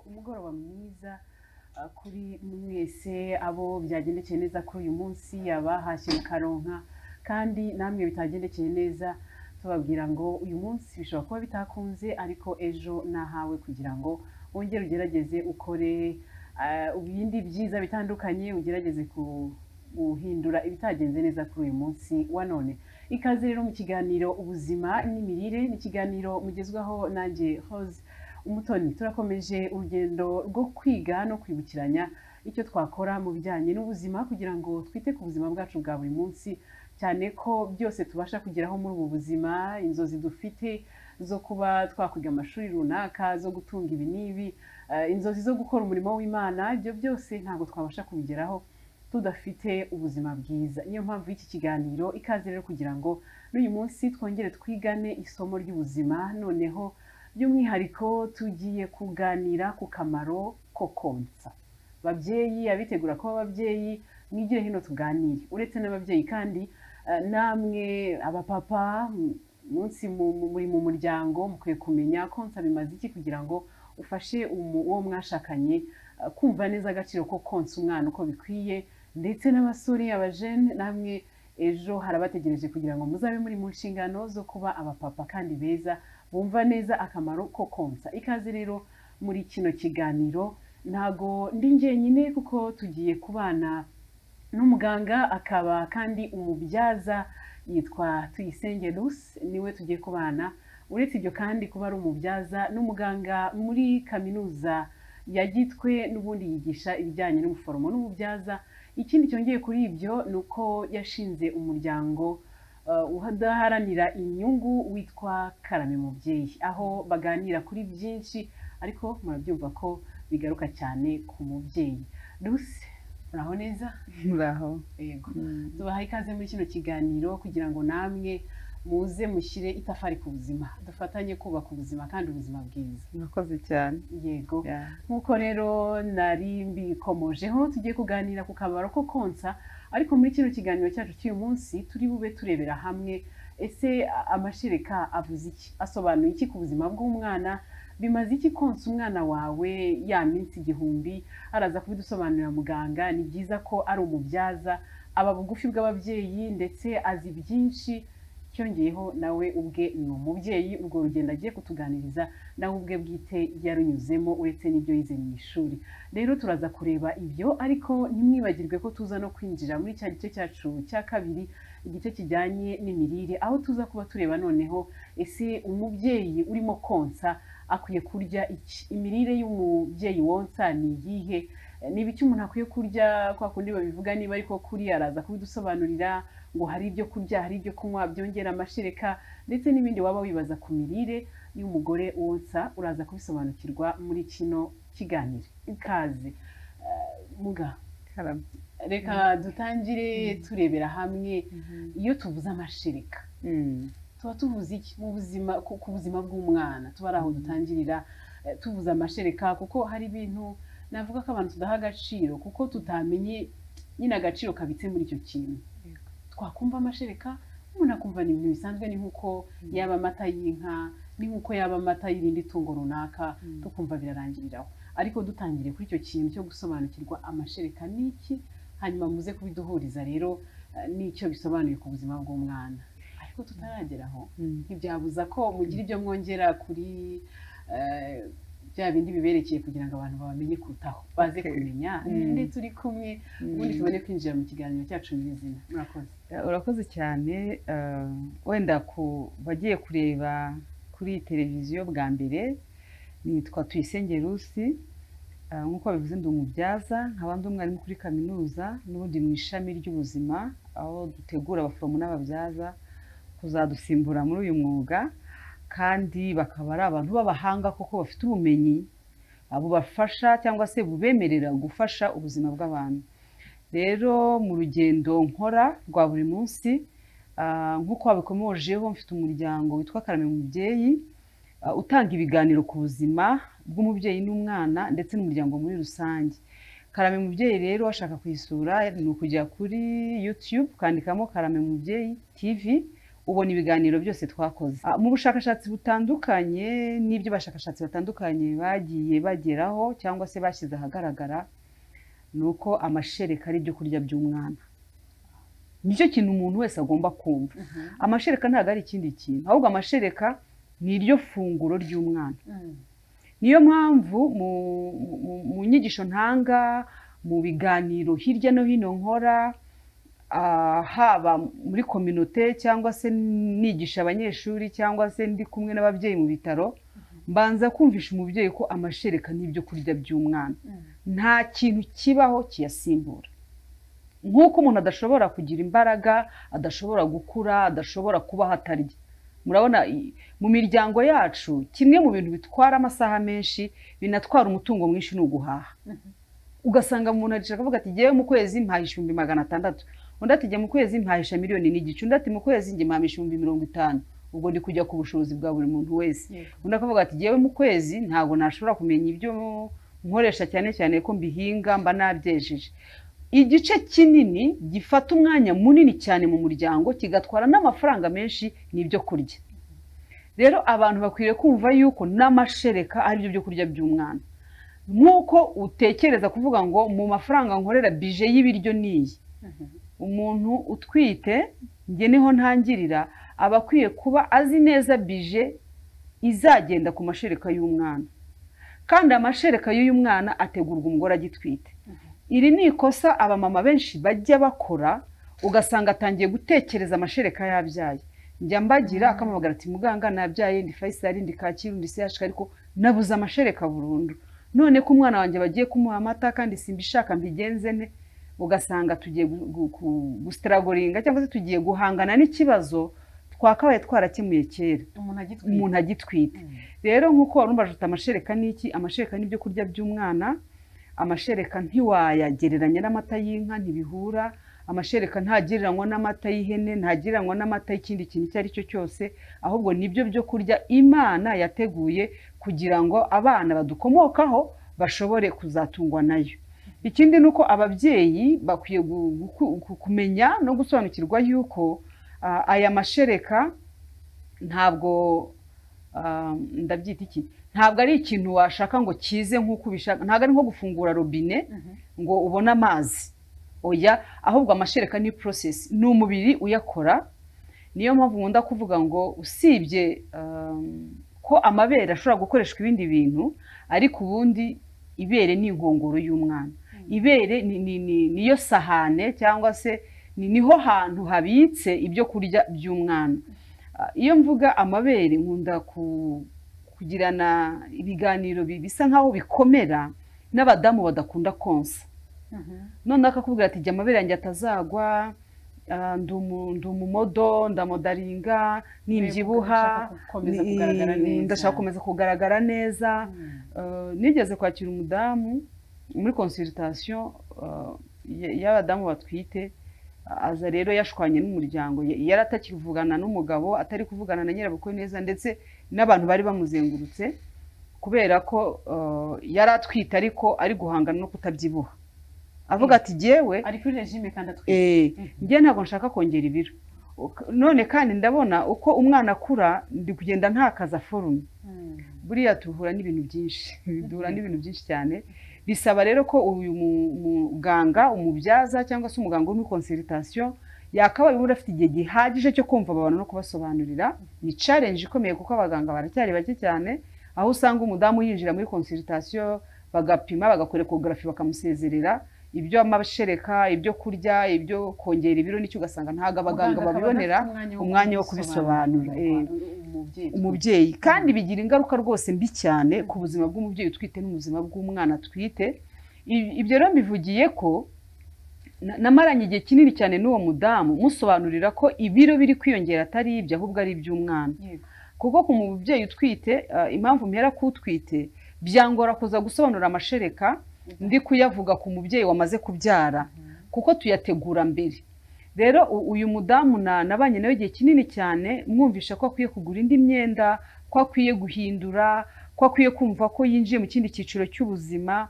umugoroba mwiza kuri mwese abo byagendekeye neza kuri uyu munsi abahashye mukaronka kandi namwe bitagendekeye neza tubabwira ngo uyu munsi bishobora kuba bitakunze ariko ejo nahawe kugira ngo wongere ugerageze ukore ibindi byiza bitandukanye ugerageze guhindura ibitagenze neza kuri uyu munsi wa none. Ikaze rero mu kiganiro ubuzima n'imirire, ni ikiganiro mugezwaho nanjye Rose Umutoni. Turakomeje urugendo rwo kwiga no kwibukiranya icyo twakora mu bijyanye n'ubuzima kugira ngo twite ku buzima bwacu bwa buri munsi, cyane ko byose tubasha kugeraho muri ubu buzima, inzozi dufite zo kuba twakwiga amashuri runaka, zo gutunga ibi n'ibi, inzozi zo gukora umurimo w'Imana, ibyo byose ntabwo twabasha kubigeraho tudafite ubuzima bwiza. Niyo mpamvu y'iki kiganiro. Ikaze rero kugira ngo n'uyu munsi twongere twigane isomo ry'ubuzima, noneho by'umwihariko tugiye kuganira ku kamaro ko konsa. Babyeyi, abitegura kuba ababyeyi, mwigire hino tuganire. Uretse n'ababyeyi kandi namwe abapapa munsi muri mu muryango mukwiye kumenya konsa bimaze iki kugira ngo ufashe uwo mwashakanye kumva neza agaciro ko konsa umwana uko bikwiye, ndetse n'abasore abajene namwe ejo harabategereje kugira ngo muzabe muri mu nshingano zo kuba abapapa kandi beza bumva neza akamaro ko konsa. Ikaze rero muri kino kiganiro. Ntago ndi njyenyine kuko tugiye kubana n'umuganga akaba kandi umubyaza, yitwa Tuyisenge Luce, niwe tugiye kubana. Uretse ibyo kandi kuba ari umubyaza n'umuganga muri kaminuza ya Gitwe, n'ubundi yigisha ibijyanye n'ubuforomo n'ububyaza. Ikindi cyongeye kuri ibyo ni uko yashinze umuryango udaharanira inyungu witwa Karame Mubyeyi, aho baganira kuri byinshi ariko murabyumva ko bigaruka cyane ku mubyeyi. Luce, muraho neza? Muraho. Yego. Tubahaye ikaze muri kino kiganiro kugira ngo namwe muze mushyire itafari ku buzima, dufatanye kubaka ubuzima kandi ubuzima bwiza. Murakoze cyane. Yego. Nk'uko rero nari mbikomojeho, tugiye kuganira ku kamaro ko konsa, ariko muri kino kiganiro cyacu cy'uyu munsi turi bube turebera hamwe ese amashereka avuze iki, asobanuye iki ku buzima bw'umwana, bimaze iki konsa umwana wawe ya minsi 1000. Araza kubidusobanurira muganga. Ni byiza ko ari umubyaza, aba bugufi bw'ababyeyi ndetse azi byinshi. Cyongeyeho nawe ubwe ni umubyeyi, urwo rugendo agiye kutuganiriza nawe ubwe bwite yarunyuzemo uretse n'ibyo yize mu ishuri. Rero turaza kureba ibyo, ariko ntimwibagirwe ko tuza no kwinjira muri cya gice cyacu cya kabiri, igice kijyanye n'imirire, aho tuza kuba tureba noneho ese umubyeyi urimo konsa akwiye kurya iki, imirire y'umubyeyi wonsa ni iyihe, niba icyo umuntu akwiye kurya kwa kundi babivuga, niba ariko kuri araza kubidusobanurira ngo hari ibyo kurya, hari ibyo kunywa byongera amashereka, ndetse n'ibindi waba wibaza ku mirire y'umugore wonsa uraza kubisobanukirwa muri kino kiganiro. Ikaze muga. Reka dutangire turebera hamwe. Iyo tuvuze amashereka tuba tuvuze iki mu buzima, ku buzima bw'umwana? Tuba ari aho dutangirira tuvuze amashereka, kuko hari ibintu navuga ko abantu tudaha agaciro kuko tutamenye nyine agaciro kabitse muri icyo kintu. Twakumva amashereka umuntu akumva ni ibintu bisanzwe, ni nk'uko yaba amata y'inka, ni nk'uko yaba amata y'irindi tungo runaka, tukumva birarangiriraho. Ariko dutangire kuri icyo kintu cyo gusobanukirwa amashereka ni iki, hanyuma muze kubiduhuriza rero n'icyo bisobanuye ku buzima bw'umwana. Ariko tutarageraho ntibyabuza ko mugira ibyo mwongera kuri bya bindi biberekeye kugira ngo abantu babamenye kurutaho, baze kumenya ninde turi kumwe, ubundi tubone kwinjira mu kiganiro cyacu nyirizina. Murakoze. Urakoze cyane. Wenda ku bagiye kureba kuri televiziyo bwa mbere, nitwa Tuyisenge Luce. Nk'uko babivuze ndi umubyaza, nkaba ndi umwarimu kuri kaminuza, n'ubundi mu ishami ry'ubuzima, aho dutegura abaforomo n'ababyaza kuzadusimbura muri uyu mwuga, kandi bakaba ari abantu b'abahanga kuko bafite ubumenyi bubafasha cyangwa se bubemerera gufasha ubuzima bw'abantu. Rero mu rugendo nkora rwa buri munsi, nk'uko wabikomojeho, mfite umuryango witwa Karame Mubyeyi utanga ibiganiro ku buzima bw'umubyeyi n'umwana ndetse n'umuryango muri rusange. Karame Mubyeyi rero washaka kuyisura ni ukujya kuri YouTube ukandikamo Karame Mubyeyi TV, ubona ibiganiro byose twakoze. Mu bushakashatsi butandukanye n'ibyo abashakashatsi batandukanye bagiye bageraho cyangwa se bashyize ahagaragara, ni uko amashereka ari ibyo kurya by'umwana. Nicyo kintu umuntu wese agomba kumva. Amashereka ntabwo ari ikindi kintu, ahubwo amashereka ni iryo funguro ry'umwana. Niyo mpamvu mu nyigisho ntanga, mu biganiro hirya no hino nkora, haba muri kominote cyangwa se nigisha abanyeshuri cyangwa se ndi kumwe n'ababyeyi mu bitaro, mbanza kumvisha umubyeyi ko amashereka ni ibyo kurya by'umwana. Nta kintu kibaho kiyasimbura. Nk'uko umuntu adashobora kugira imbaraga, adashobora gukura, adashobora kuba hatarya. Murabona mu miryango yacu kimwe mu bintu bitwara amasaha menshi, binatwara umutungo mwinshi, ni uguhaha. Ugasanga umuntu aricara akavuga ati ngewe mu kwezi mpahisha 600, undi ati ngewe mu kwezi mpahisha 1,000,000 n'igice, undi ati mu kwezi nge mpahisha 50,000. Ubwo ndi kujya ku bushobozi bwa buri muntu wese. Undi akavuga ati ngewe mu kwezi ntabwo nashobora kumenya ibyo nkoresha, cyane cyane ko mbihinga mba nabyejeje. Igice kinini gifata umwanya munini cyane mu muryango, kigatwara n'amafaranga menshi, n'ibyo kurya. Rero abantu bakwiriye kumva yuko n'amashereka ari byo kurya by'umwana. Nk'uko utekereza kuvuga ngo mu mafaranga nkorera bije y'ibiryo niyi, umuntu utwite nge niho ntangirira, aba akwiye kuba azi neza bije izagenda ku mashereka y'umwana. Kandi amashereka y'uyu mwana ategurwa umugore agitwite. Iri ni ikosa abamama benshi bajya bakora, ugasanga atangiye gutekereza amashereka yabyaye. Njya mbagira akamubagara ati muganga nabyaye, ndi Faisal, ndi Kacyiru, ndi CHK, ariko nabuze amashereka burundu. None ko umwana wanjye bagiye kumuha amata kandi simbishaka mbigenze ne? Ugasanga tugiye gustragoringa cyangwa se tugiye guhangana n'ikibazo twakabaye twarakemuye kera, umuntu agitwite. Rero nk'uko warumbaje uti amashereka ni iki? Amashereka ni ibyo kurya by'umwana. Amashereka ntiwayagereranya n'amata y'inka, ntibihura. Amashereka ntagereranywa n'amata y'ihene, ntagereranywa n'amata y'ikindi kintu icyo ari cyo cyose, ahubwo nibyo byo kurya Imana yateguye kugira ngo abana badukomokaho bashobore kuzatungwa nayo. Ikindi nuko ababyeyi bakwiye kumenya no gusobanukirwa yuko aya mashereka ntabwo ndabyita iki, ntabwo ari ikintu washaka ngo kize nk'uko ubishaka. Ntabwo ari nko gufungura robine ngo ubone amazi, oya, ahubwo amashereka ni process, ni umubiri uyakora. Niyo mpamvu nkunda kuvuga ngo usibye ko amabere ashobora gukoreshwa ibindi bintu, ariko ubundi ibere ni inkongoro y'umwana. Ibere niyo sahane cyangwa se niho hantu habitse ibyo kurya by'umwana. Iyo mvuga amabere nkunda kugirana ibiganiro bisa nkaho bikomera n'abadamu badakunda konsa. None akakubwira ati jya amabere yanjye atazagwa, ndumumodo, ndamodaringa, nimbyibuha, ndashaka gukomeza kugaragara neza. Nigeze kwakira umudamu muri consultation y'abadamu batwite, aza rero yashwanye n'umuryango, yari atakivugana n'umugabo, atari kuvugana na nyirabukwe neza, ndetse n'abantu bari bamuzengurutse, kubera ko yari atwite ariko ari guhangana no kutabyibuha. Avuga ati jyewe ari kuri regime kandi atwite, njye ntabwo nshaka kongera ibiro. None kandi ndabona uko umwana akura, ndi kugenda ntakaza forume. Buriya duhura n'ibintu byinshi, duhura n'ibintu byinshi cyane. Bisaba rero ko uyu muganga, umubyaza cyangwa se umuganga uri muri consultation, yakabaye umuntu afite igihe gihagije cyo kumva abantu no kubasobanurira. Ni challenge ikomeye kuko abaganga baracyari bake cyane, aho usanga umudamu yinjira muri consultation bagapima, bagakora ecography, bakamusezerera. Ibyo amashereka, ibyo kurya, ibyo kongera ibiro, nicyo ugasanga ntago abaganga babibonera umwanya wo kubisobanura umubyeyi. Kandi bigira ingaruka rwose mbi cyane ku buzima bw'umubyeyi utwite n'ubuzima bw'umwana atwite. Ibyo rero mbivugiye ko namaranye igihe kinini cyane n'uwo mudamu musobanurira ko ibiro biri kwiyongera atari ibyo, ahubwo ari iby'umwana. Kuko ku mubyeyi utwite, impamvu mpera kutwite, byangora kuza gusobanura amashereka ndi kuyavuga ku mubyeyi wamaze kubyara, kuko tuyategura mbere. Rero uyu mudamu nabanye nawe igihe kinini cyane, mwumvisha ko akwiye kugura indi myenda, ko akwiye guhindura, ko akwiye kumva ko yinjiye mu kindi cyiciro cy'ubuzima.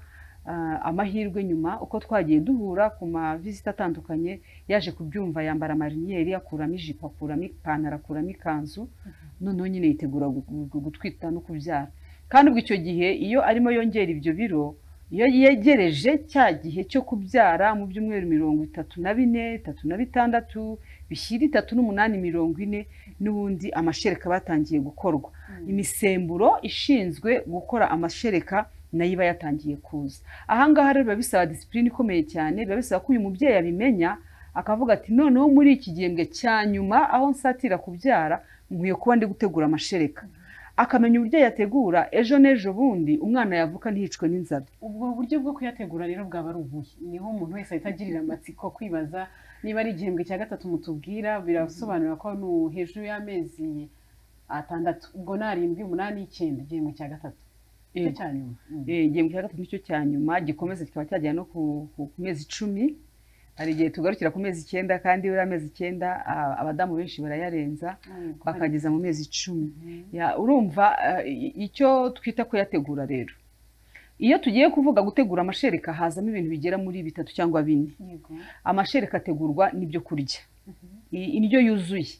amahirwe nyuma uko twagiye duhura ku mavisita atandukanye yaje kubyumva, yambara amariniyeri, akuramo ijipo, akuramo ipantaro, akuramo ikanzu, noneho nyine yitegura gutwita no kubyara. Kandi ubwo icyo gihe iyo arimo yongera ibyo biro, iyo yegereje cya gihe cyo kubyara mu byumweru 34, 36 bishyira 38, 40 n'ubundi amashereka batangiye gukorwa. Imisemburo ishinzwe gukora amashereka nayo iba yatangiye kuza. Ahangaha rero biba bisaba disipurine ikomeye cyane, biba bisaba ko uyu mubyeyi abimenya, akavuga ati noneho muri iki gihembwe cya nyuma aho nsatira kubyara nkwiye kuba ndi gutegura amashereka. Akamenya uburyo yategura, ejo n'ejo bundi umwana yavuka ntiyicwe n'inzara. Ubwo buryo bwo kuyategura rero bwaba ari ubuhe? Niho umuntu wese ahita agirira amatsiko kwibaza niba ari igihembwe cya 3 mutubwira, birasobanura ko no hejuru y'amezi 6, ubwo na 7, 8, 9 igihembwe cya 3 cya nyuma. Igihembwe cya 3 nicyo cya nyuma, gikomeza kikaba cyajya no ku mezi 10. Hari igihe tugarukira ku mezi 9, kandi uri amezi 9 abadamu benshi barayarenza bakageza mu mezi 10. Urumva icyo twita kuyategura rero. Iyo tugiye kuvuga gutegura amashereka hazamo ibintu bigera muri 3 cyangwa 4. Amashereka ategurwa n'ibyo kurya. Indyo yuzuye.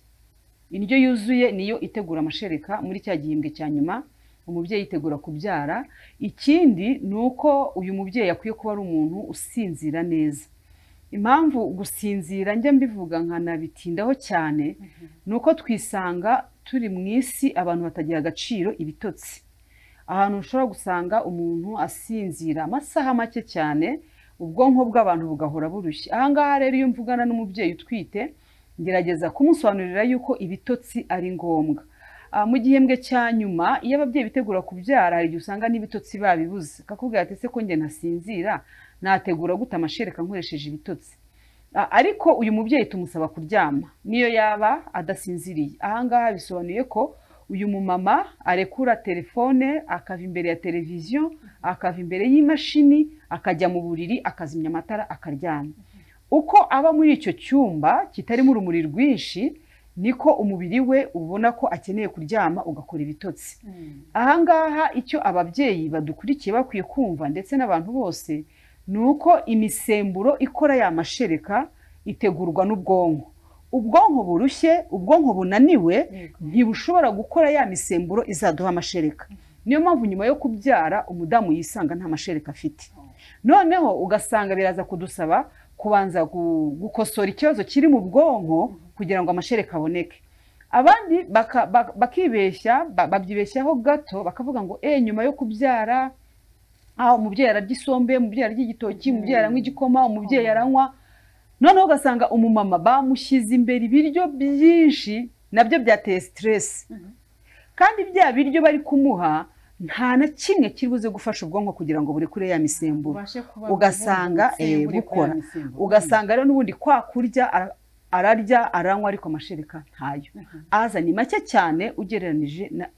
Indyo yuzuye niyo itegura amashereka muri cya gihembwe cya nyuma umubyeyi yitegura kubyara. Ikindi nuko uyu mubyeyi akwiye kuba ari umuntu usinzira neza. Impamvu gusinzira njye mbivuga nkanabitindaho cyane nuko twisanga turi mu isi abantu batagira agaciro ibitotsi. Ahantu ushobora gusanga umuntu asinzira amasaha make cyane, ubwonko bw'abantu bugahora burushye. Ahangaha rero iyo mvugana n'umubyeyi utwite ngerageza kumusobanurira yuko ibitotsi ari ngombwa. Mu gihembwe cya nyuma iyo ababyeyi bitegura kubyara hari igihe usanga n'ibitotsi babibuze, akakubwira ati se ko njye ntasinzira nategura gute amashereka nkoresheje ibitotsi. Ariko uyu mubyeyi tumusaba kuryama niyo yaba adasinziriye. Ahangaha bisobanuye ko uyu mumama arekura telefone, akava imbere ya televiziyo, akava imbere y'imashini, akajya mu buriri, akazimya amatara, akaryama. Uko aba muri icyo cyumba kitarimo urumuri rwinshi niko umubiri we ubona ko akeneye kuryama, ugakora ibitotsi. Ahangaha icyo ababyeyi badukurikiye bakwiye kumva ndetse n'abantu bose nuko imisemburo ikora ya mashereka itegurwa n'ubwonko. Ubwonko burushye, ubwonko bunaniwe ntibushobora gukora ya misemburo izaduha amashereka. Niyo mpamvu nyuma yo kubyara umudamu yisanga nta mashereka afite. Noneho ugasanga biraza kudusaba kubanza gukosora ikibazo kiri mu bwonko kugira ngo amashereka aboneke. Abandi bakibeshya, babyibeshyaho gato, bakavuga ngo nyuma yo kubyara umubyeyi ararya isombe, umubyeyi ararya igitoki, umubyeyi aranywa igikoma, umubyeyi aranywa. Noneho ugasanga umumama bamushyize imbere ibiryo byinshi nabyo byateye stress. Kandi bya biryo bari kumuha nta na kimwe kiribuze gufasha ubwonko kugira ngo buri kure ya misemburo. Ugasanga bukora. Ugasanga rero n'ubundi kwa kurya ararya aranywa ariko amashereka ntayo. Aza ni make cyane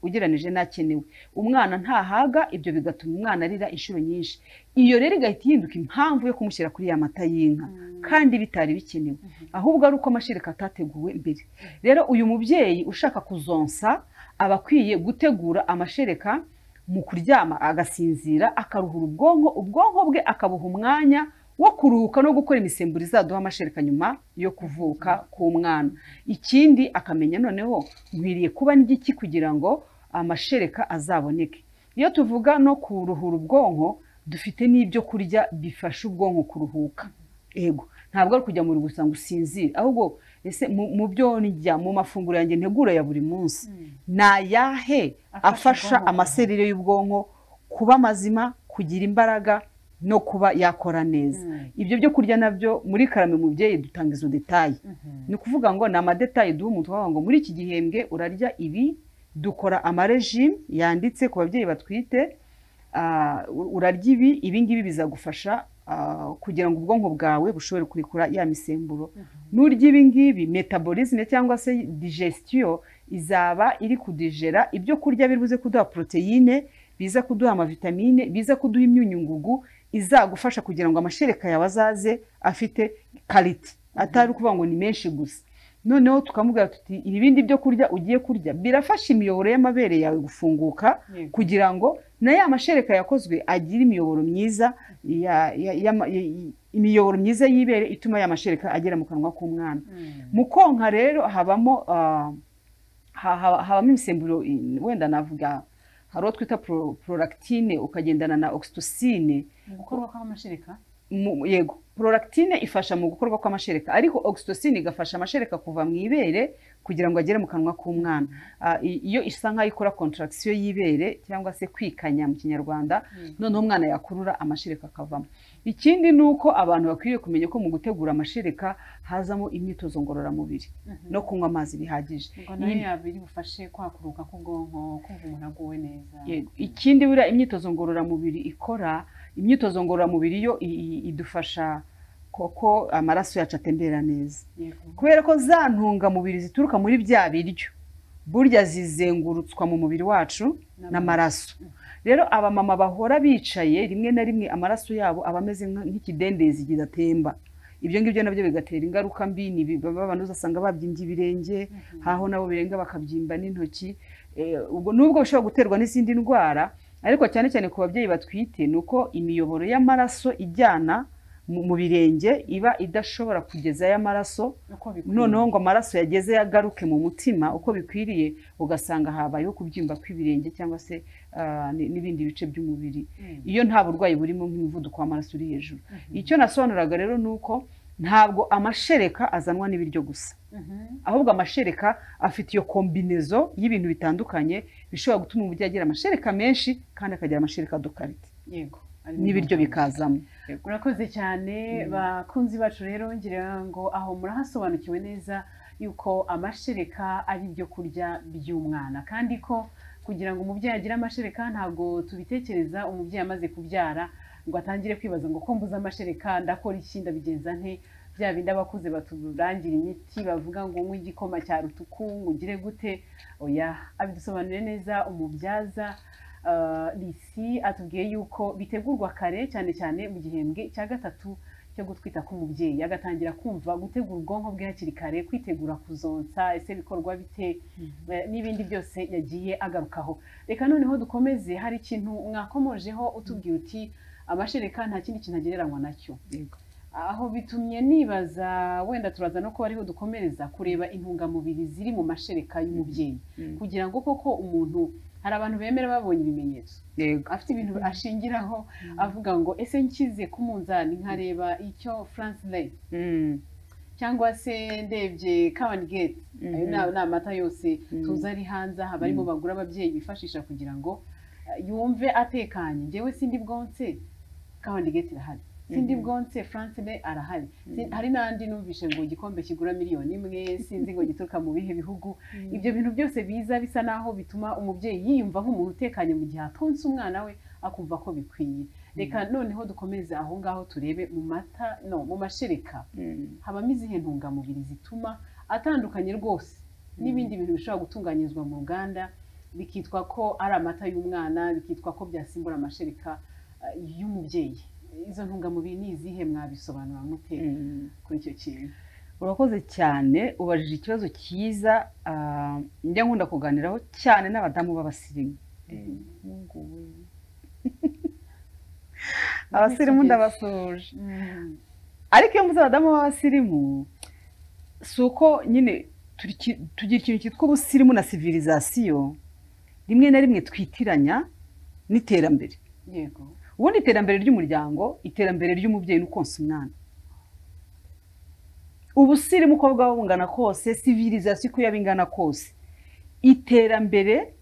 ugereranije nakenewe. Umwana ntahaga, ibyo bigatuma umwana arira inshuro nyinshi. Iyo rero igahita ihinduka impamvu yo kumushyira kuri ya mata y'inka kandi bitari bikenewe. Ahubwo ari uko amashereka atateguwe mbere. Rero uyu mubyeyi ushaka kuzonsa aba akwiye gutegura amashereka mu kuryama, agasinzira, akaruhura ubwonko bwe akabuha umwanya wo kuruhuka no gukora imisemburo izaduha amashereka nyuma yo kuvuka k'umwana. Ikindi akamenya noneho nkwiriye kuba n'igiki kugira ngo amashereka azaboneke. Iyo tuvuga no kuruhura ubwonko dufite n'ibyo kurya bifasha ubwonko kuruhuka. Ntabwo ari kujya muri gusa ngo usinzire, ahubwo ese mu byo njya mu mafunguro yanjye ntegura ya buri munsi nayahe afasha amaserire y'ubwonko kuba mazima, kugira imbaraga no kuba yakora neza. Ibyo byo kurya nabyo muri Karame mubyeyi dutanga izo detaye. Ni kuvuga ngo na amadetaye duha umuntu wavuga ngo muri iki gihembwe urarya ibi, dukora amaregime yanditse ku babyeyi batwite, urarya ibi ngibi bizagufasha kugira ngo ubwonko bwawe bushobore kurekura ya misemburo. N'urya ibi ngibi metabolisme cyangwa se digestion izaba iri kudigera ibyo kurya biruze kuduha proteine, biza kuduha amavitamine, biza kuduha imyunyungugu izagufasha kugira ngo amashereka yawe azaze afite quality, atari kuvuga ngo ni menshi gusa. Noneho tukamubwira tuti ibindi byo kurya ugiye kurya birafasha imiyoboro y'amabere yawe gufunguka kugira ngo na ya mashereka yakozwe agira imiyoboro myiza imiyoboro myiza y'ibere ituma ya mashereka agera mu kanwa k'umwana. Mu konka rero habamo imisemburo, wenda navuga hari uwo twita prolactine ukagendana na oxytocine. Mu gukorwa kw'amashereka? Yego, prolactine ifasha mu gukorwa kw'amashereka, ariko oxytocine igafasha amashereka kuva mu ibere kugira ngo agere mu kanwa k'umwana. Iyo isa nkaho ikora contraction y'ibere cyangwa se kwikanya mu kinyarwanda, noneho umwana yakurura amashereka akavamo. Ikindi ni uko abantu bakwiriye kumenya ko mu gutegura amashereka hazamo imyitozo ngororamubiri no kunywa amazi bihagije. Nayo yabiri bufashe kwakuruka k'ubwonko, kumva umuntu aguwe neza. Ikindi buriya imyitozo ngororamubiri ikora, imyitozo ngororamubiri yo idufasha koko amaraso yacu atembera neza, kubera ko za ntungamubiri zituruka muri bya biryo burya zizengurutswa mu mubiri wacu n'amaraso. Rero abamama bahora bicaye rimwe na rimwe amaraso yabo aba ameze nk'ikidendezi kidatemba. Ibyo ngibyo nabyo bigatera ingaruka mbi, abantu uzasanga babyimbye ibirenge, haho nabo birenga bakabyimba n'intoki. Ubwo nubwo bishobora guterwa n'izindi ndwara, ariko cyane cyane ku babyeyi batwite nuko imiyoboro y'amaraso ijyana mu birenge iba idashobora kugeza y'amaraso, noneho ngo amaraso yageze yagaruke mu mutima uko bikwiriye, ugasanga habayeho kubyimba kw'ibirenge cyangwa se n'ibindi bice by'umubiri iyo nta burwayi burimo nk'umuvuduko w'amaraso uri hejuru. Icyo nasobanuraga rero ni uko ntabwo amashereka azanwa n'ibiryo gusa, ahubwo amashereka afite iyo kombinezo y'ibintu bitandukanye bishobora gutuma umubyeyi agira amashereka menshi kandi akagira amashereka dokarite. Yego, n'ibiryo bikazamo. Urakoze cyane bakunzi bacu. Rero ngira ngo aho murahasobanukiwe neza yuko amashereka ari ibyo kurya by'umwana, kandi ko kugira ngo umubyeyi agire amashereka ntabwo tubitekereza umubyeyi amaze kubyara ngo atangire kwibaza ngo ko mbuze amashereka ndakora iki, ndabigenza nte, bya bindi abakuze baturangira imiti bavuga ngo unywe igikoma cya rutuku ngo ugire gute. Oya, abidusobanurire neza umubyaza Lisi atubwiye yuko bitegurwa kare, cyane cyane mu gihembwe cya gatatu cyo gutwita k'umubyeyi, agatangira kumva gutegura ubwonko bwe hakiri kare, kwitegura kuzonsa, ese bikorwa bite, n'ibindi byose yagiye agarukaho. Reka noneho dukomeze, hari ikintu mwakomojeho utubwiye uti amashereka nta kindi kintu agereranywa nacyo. Aho bitumye nibaza, wenda turaza no kuba ariho dukomereza kureba intungamubiri ziri mu mashereka y'umubyeyi, kugira ngo koko umuntu, hari abantu bemera babonye ibimenyetso, afite ibintu ashingiraho avuga ngo ese nkize ku munzani nkareba icyo France Lay cyangwa se ndebye Kawangate, ayo ni amata yose tuzi ari hanze aha barimo bagura ababyeyi bifashisha kugira ngo yumve atekanye. Njyewe sindi bwonse Kawangate irahari, sindi bwonse France Lay arahari, hari n'andi numvishe ngo igikombe kigura $1,000,000, sinzi ngo gituruka mu bihe bihugu. Ibyo bintu byose biza bisa naho bituma umubyeyi yiyumva nk'umuntu utekanye mu gihe atonse umwana we akumva ko bikwiye. Reka noneho dukomeze aho ngaho turebe mu mata, mu mashereka habamo izihe ntungamubiri zituma atandukanye rwose n'ibindi bintu bishobora gutunganyirizwa mu ruganda bikitwa ko ari amata y'umwana, bikitwa ko byasimbura amashereka y'umubyeyi. Izo ntungamubiri ni izihe, mwabisobanura mute kuri icyo kintu? Urakoze cyane, ubajije ikibazo cyiza. Njya nkunda kuganiraho cyane n'abadamu b'abasirimu. Abasirimu ndabasuje. Ariko iyo mvuze abadamu b'abasirimu, si uko nyine tugira ikintu cyitwa ubusirimu na civilisation rimwe na rimwe twitiranya n'iterambere. Yego. Ubundi iterambere ry'umuryango, iterambere ry'umubyeyi n'ukonsa umwana. Ubusirimu uko bwaba bungana kose, civilisation uko yaba ingana kose, iterambere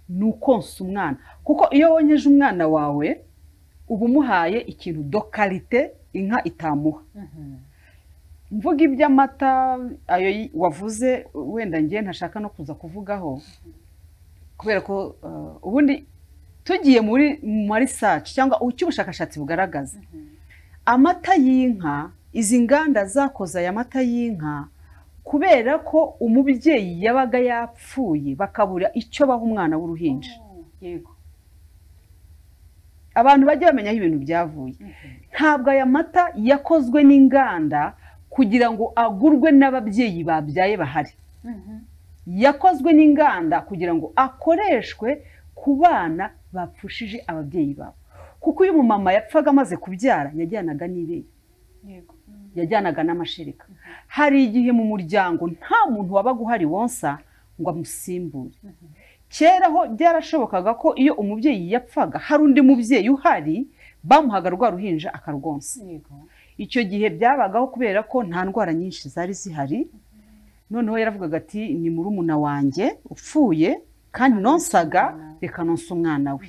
ni ukonsa umwana. Kuko iyo wonyeje umwana wawe uba umuhaye ikintu dokarite inka itamuha. Mvuga iby'amata ayo wavuze, wenda ngiye ntashaka no kuza kuvugaho, kubera ko ubundi tugiye muri research cyangwa icyo ubushakashatsi bugaragaza, amata y'inka, izi nganda zakoze aya mata y'inka kubera ko umubyeyi yabaga yapfuye bakabura icyo baha umwana w'uruhinja. Yego. Abantu bajye bamenya aho ibintu byavuye. Ntabwo aya mata yakozwe n'inganda kugira ngo agurwe n'ababyeyi babyaye bahari. Yakozwe n'inganda kugira ngo akoreshwe ku bana bapfushije ababyeyi babo, kuko uyu mumama yapfaga amaze kubyara yajyanaga n'ibere, yajyanaga n'amashereka. Hari igihe mu muryango nta muntu wabaga uhari wonsa ngo amusimbure. Kera ho byarashobokaga ko iyo umubyeyi yapfaga hari undi mubyeyi uhari bamuhaga rwa ruhinja akarwonsa. Icyo gihe byabagaho kubera ko nta ndwara nyinshi zari zihari. Noneho yaravugaga ati ni murumuna wanjye upfuye kandi nonsaga, reka nonsa umwana we.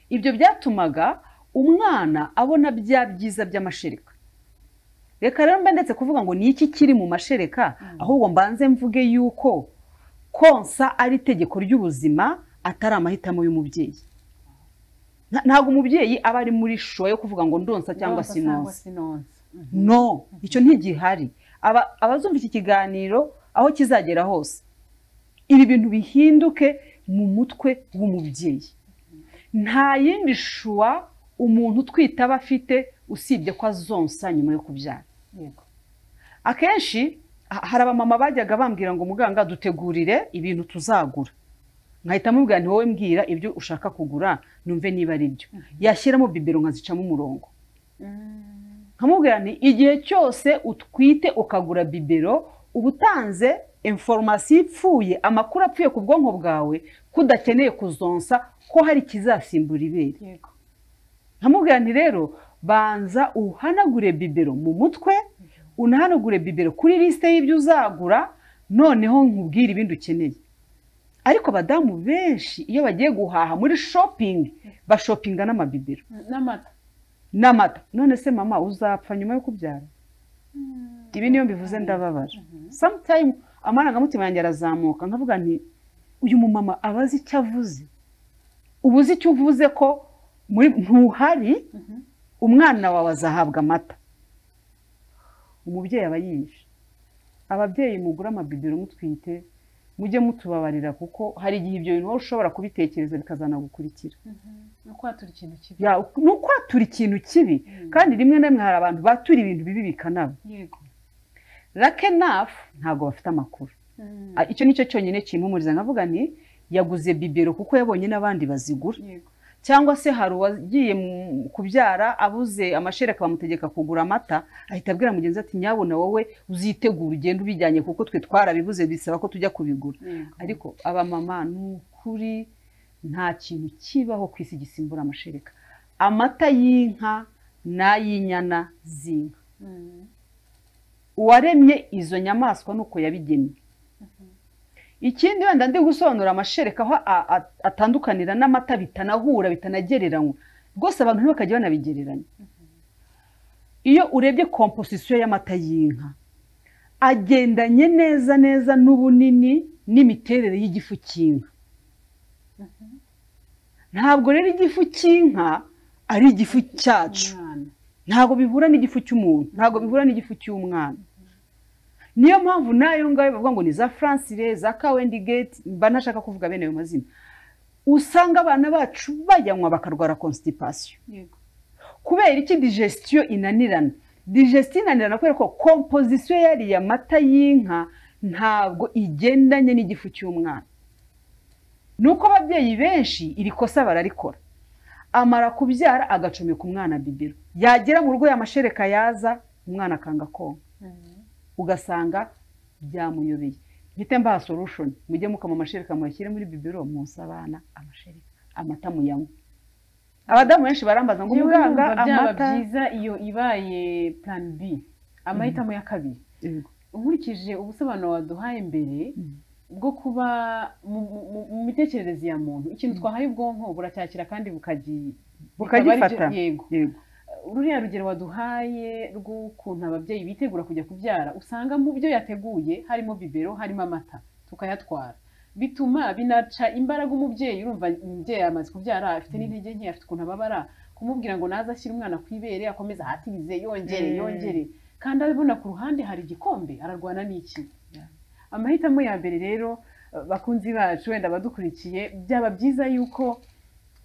Ibyo byatumaga umwana abona bya byiza by'amashereka. Reka rero mba ndetse kuvuga ngo ni iki kiri mu mashereka, ahubwo mbanze mvuge yuko konsa ari itegeko ry'ubuzima, atari amahitamo y'umubyeyi. Ntabwo umubyeyi aba ari muri shuwa yo kuvuga ngo ndonsa cyangwa sinonsa. No, icyo ntigihari. Abazumva iki kiganiro aho kizagera hose, ibi bintu bihinduke mu mutwe w'umubyeyi. Nta yindi shuwa umuntu utwite aba afite usibye ko azonsa nyuma yo kubyara. Akenshi hari abamama bajyaga bambwira ngo muganga dutegurire ibintu tuzagura. Nkahita mubwira nti wowe mbwira ibyo ushaka kugura numve niba ari byo. Yashyiramo bibero nkazicamo umurongo. Nkamubwira nti igihe cyose utwite ukagura bibero uba utanze information ipfuye, amakuru apfuye ku bwonko bwawe kudakeneye kuzonsa ko hari kizasimbura ibere. Nkamubwira nti rero banza uhanagure bibero mu mutwe, unahanagure bibero kuri liste y'ibyo uzagura, noneho nkubwira ibindi ukeneye. Ariko abadamu benshi iyo bagiye guhaha muri shopping bashopinga n'amabibero n'amata. None se mama uzapfa nyuma yo kubyara? Ibi niyo mbivuze ndababara. Sometime amarangamutima yanjye arazamuka nkavuga nti uyu mumama abazi icyo avuze. Ubuzi icyo uvuze ko ntuhari, umwana wawe azahabwa amata. Umubyeyi aba yishe. Ababyeyi mugura amabibero mutwite mujye mutubabarira, kuko hari igihe ibyo bintu ushobora kubitekereza bikazana gukurikira. Nukwatura ikintu kibi. Nukwatura ikintu kibi. Kandi rimwe na rimwe hari abantu batura ibintu bibi bikanaba. Lucky enough ntabwo bafite amakuru. Icyo nicyo cyonyine kimpumuriza, nkavuga nti yaguze bibero kuko yabonye n'abandi bazigura. Cyangwa se hari uwagiye kubyara abuze amashereka bamutegeka kugura amata, ahita abwira mugenzi ati nyabona wowe uzitegura ugenda ubijyanye kuko twe twarabibuze bisaba ko tujya kubigura. Ariko aba mama n'ukuri nta kintu kibaho ku isi gisimbura amashereka. Amata y'inka n'ay'inyana z'inka. Uwaremye izo nyamaswa nuko yabigennye. Ikindi wenda ndi gusobanura amashereka aho atandukanira n'amata bitanahura bitanagereranywa. Rwose abantu ntibakajya banabigereranya. Iyo urebye composition y'amata y'inka agendanye neza neza n'ubunini n'imiterere y'igifu cy'inka. Ntabwo rero igifu cy'inka ari igifu cyacu. Ntabwo bihura n'igifu cy'umuntu, ntabwo bihura n'igifu cy'umwana. Niyo mpamvu nayo ngayo bavuga ngo ni za Francire, za Cavendish, banashaka kuvuga bene ayo mazina. Usanga abana bacu bajyanwa bakarwara constipation. Kubera iki? Digestion inanirana. Digestion inanirana kubera ko composition yari ya mata y'inka ntabwo igendanye n'igifu cy'umwana. Nuko ababyeyi benshi iri kosa bararikora. Amara kubyara agacomeka umwana bibero. Yagera mu rugo y'amashereka yaza umwana akanga konka. Ugasanga byamuyobeye. Mpite mbaha solution, mujye mukama amashereka muyashyire muri bibero munsi abana amashereka, amata muyanywe. Abadamu benshi barambaza ngo muganga amata byiza iyo ibaye plan B, amahitamo ya kabiri. Nkurikije ubusobanuro waduhaye mbere bwo kuba mu mitekerereze ya muntu, ikintu twahaye ubwonko buracyakira kandi bukagifata. Yego. Ruriya rugero waduhaye rw'ukuntu ababyeyi bitegura kujya kubyara, usanga mu byo yateguye harimo bibero, harimo amata, tukayatwara. Bituma binaca imbaraga umubyeyi. Urumva umubyeyi amaze kubyara afite n'intege nke, afite ukuntu ababara, kumubwira ngo naza ashyira umwana ku ibere akomeza ahatirize yongere kandi abona ku ruhande hari igikombe, ararwana n'iki? Amahitamo ya mbere rero bakunzi bacu wenda badukurikiye, byaba byiza yuko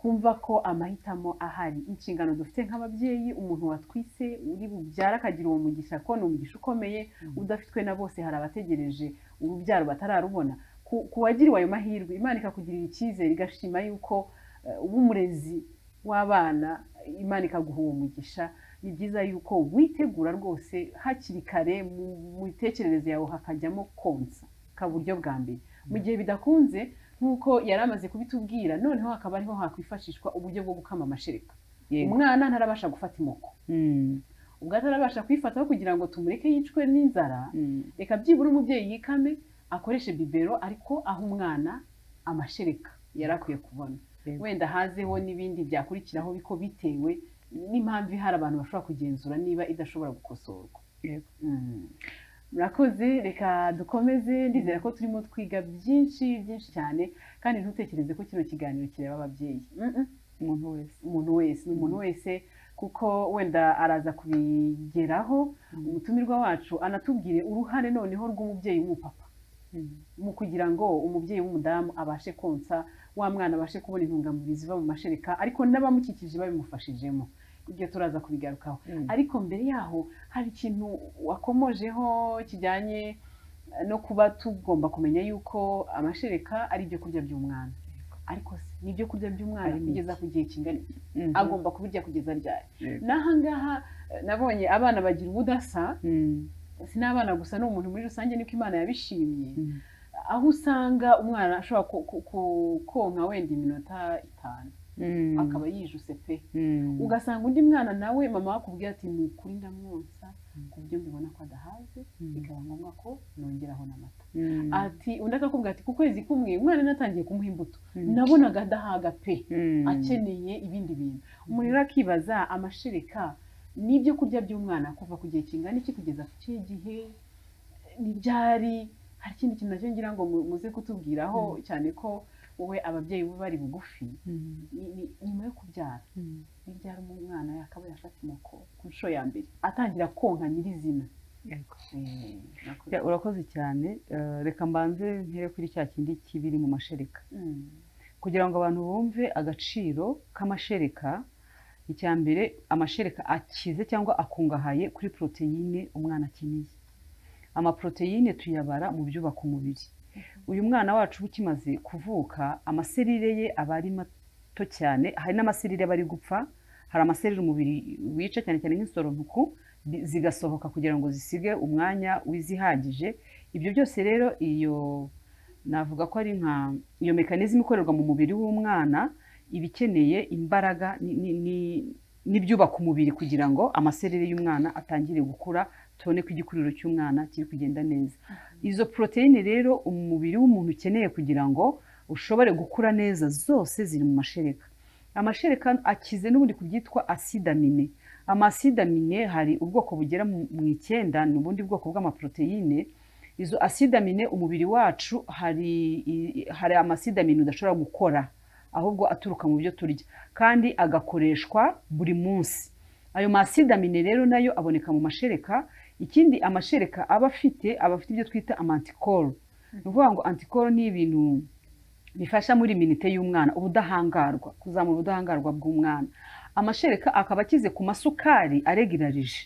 kumva ko amahitamo ahari. Inshingano dufite nk'ababyeyi, umuntu watwise uri bubyara akagira uwo mugisha, ko ni umugisha ukomeye udafitwe na bose. Hari abategereje urubyaro batararubona. Ku wagiriwe ayo mahirwe, Imana ikakugirira icyizere igashima yuko w'umurezi w'abana Imana ikaguha uwo mugisha ni byiza yuko witegura rwose hakiri kare mu mitekerereze yawe hakajyamo konsa ka buryo bwa mbere mu gihe bidakunze nk'uko yari amaze kubitubwira noneho hakaba ariho hakwifashishwa uburyo bwo gukama amashereka umwana ntarabasha gufata imoko ubwo atarabasha kwifataho kugira ngo tumureke yicwe n'inzara reka byibura umubyeyi yikame akoreshe bibero ariko aho umwana amashereka yari akwiye kubona wenda hazeho n'ibindi byakurikiraho biko bitewe n'impamvu hari abantu bashobora kugenzura niba idashobora gukosorwa murakoze reka dukomeze ndizera ko turimo twiga byinshi cyane kandi ntutekereze ko kino kiganiro kireba ababyeyi umuntu wese kuko wenda araza kubigeraho umutumirwa wacu anatubwire uruhare noneho rw'umubyeyi w'umupapa mu kugira ngo umubyeyi w'umudamu abashe konsa wa mwana abashe kubona intungamubiri ziva mu mashereka ariko n'abamukikije babimufashijemo ibyo turaza kubigarukaho ariko mbere yaho hari ikintu wakomojeho kijyanye no kuba tugomba kumenya yuko amashereka ari ibyo kurya by'umwana ariko ni ibyo kurya by'umwana kugeza ku gihe kingana agomba kubirya kugeza ryari n'aha ngaha nabonye abana bagira ubudasa si n'abana gusa n'umuntu muri rusange niko Imana yabishimye aho usanga umwana ashobora konka wenda iminota 5 akaba yijuse pe ugasanga undi mwana nawe mama wakubwira ati ni ukuri ndamwonsa ku buryo mbibona ko adahaze bikaba ngombwa ko nongeraho n'amata ati undi akakubwira ati ku kwezi kumwe umwana natangiye kumuha imbuto nabonaga adahaga pe akeneye ibindi bintu umuntu rero akibaza amashereka n'ibyo kurya by'umwana kuva ku gihe kingana iki kugeza ku kihe gihe n'ibyari hari ikindi kintu nacyo ngira ngo muze kutubwiraho cyane ko wowe ababyeyi bo bari bugufi nyuma yo kubyara nibyara umwana yakaba yafata imoko ku nshuro ya mbere atangira konka nyirizina urakoze cyane reka mbanze ntere kuri cya kindi kibiri mu mashereka kugira ngo abantu bumve agaciro k'amashereka icya mbere amashereka akize cyangwa akungahaye kuri poroteyine umwana akeneye amaporoteyine tuyabara mu byubaka umubiri uyu mwana wacu ukimaze kuvuka amaserire ye aba ari mato cyane hari n'amaserire aba ari gupfa hari amaserire umubiri wica cyane cyane nk'insorontuku zigasohoka kugira ngo zisige umwanya wizihagije ibyo byose rero iyo navuga ko ari nka iyo mekanizmu ikorerwa mu mubiri w'umwana iba ikeneye imbaraga n'ibyubaka umubiri kugira ngo amaserire y'umwana atangire gukura tubone ko igikuriro cy'umwana kiri kugenda neza izo poroteyine rero umubiri w'umuntu ukeneye kugira ngo ushobore gukura neza zose ziri mu mashereka amashereka akize n'ubundi ku byitwa asidamine amasidamine hari ubwoko bugera mu 9 ni ubundi bwoko bw'amaporoteyine izo asidamine umubiri wacu hari amasidamine udashobora gukora ahubwo aturuka mu byo turya kandi agakoreshwa buri munsi ayo masidamine rero nayo aboneka mu mashereka ikindi amashereka aba afite ibyo twita amantikoro ni ukuvuga ngo antikoro ni ibintu bifasha muri iminite y'umwana ubudahangarwa kuzamura ubudahangarwa bw'umwana amashereka akaba akize ku masukari aregirarije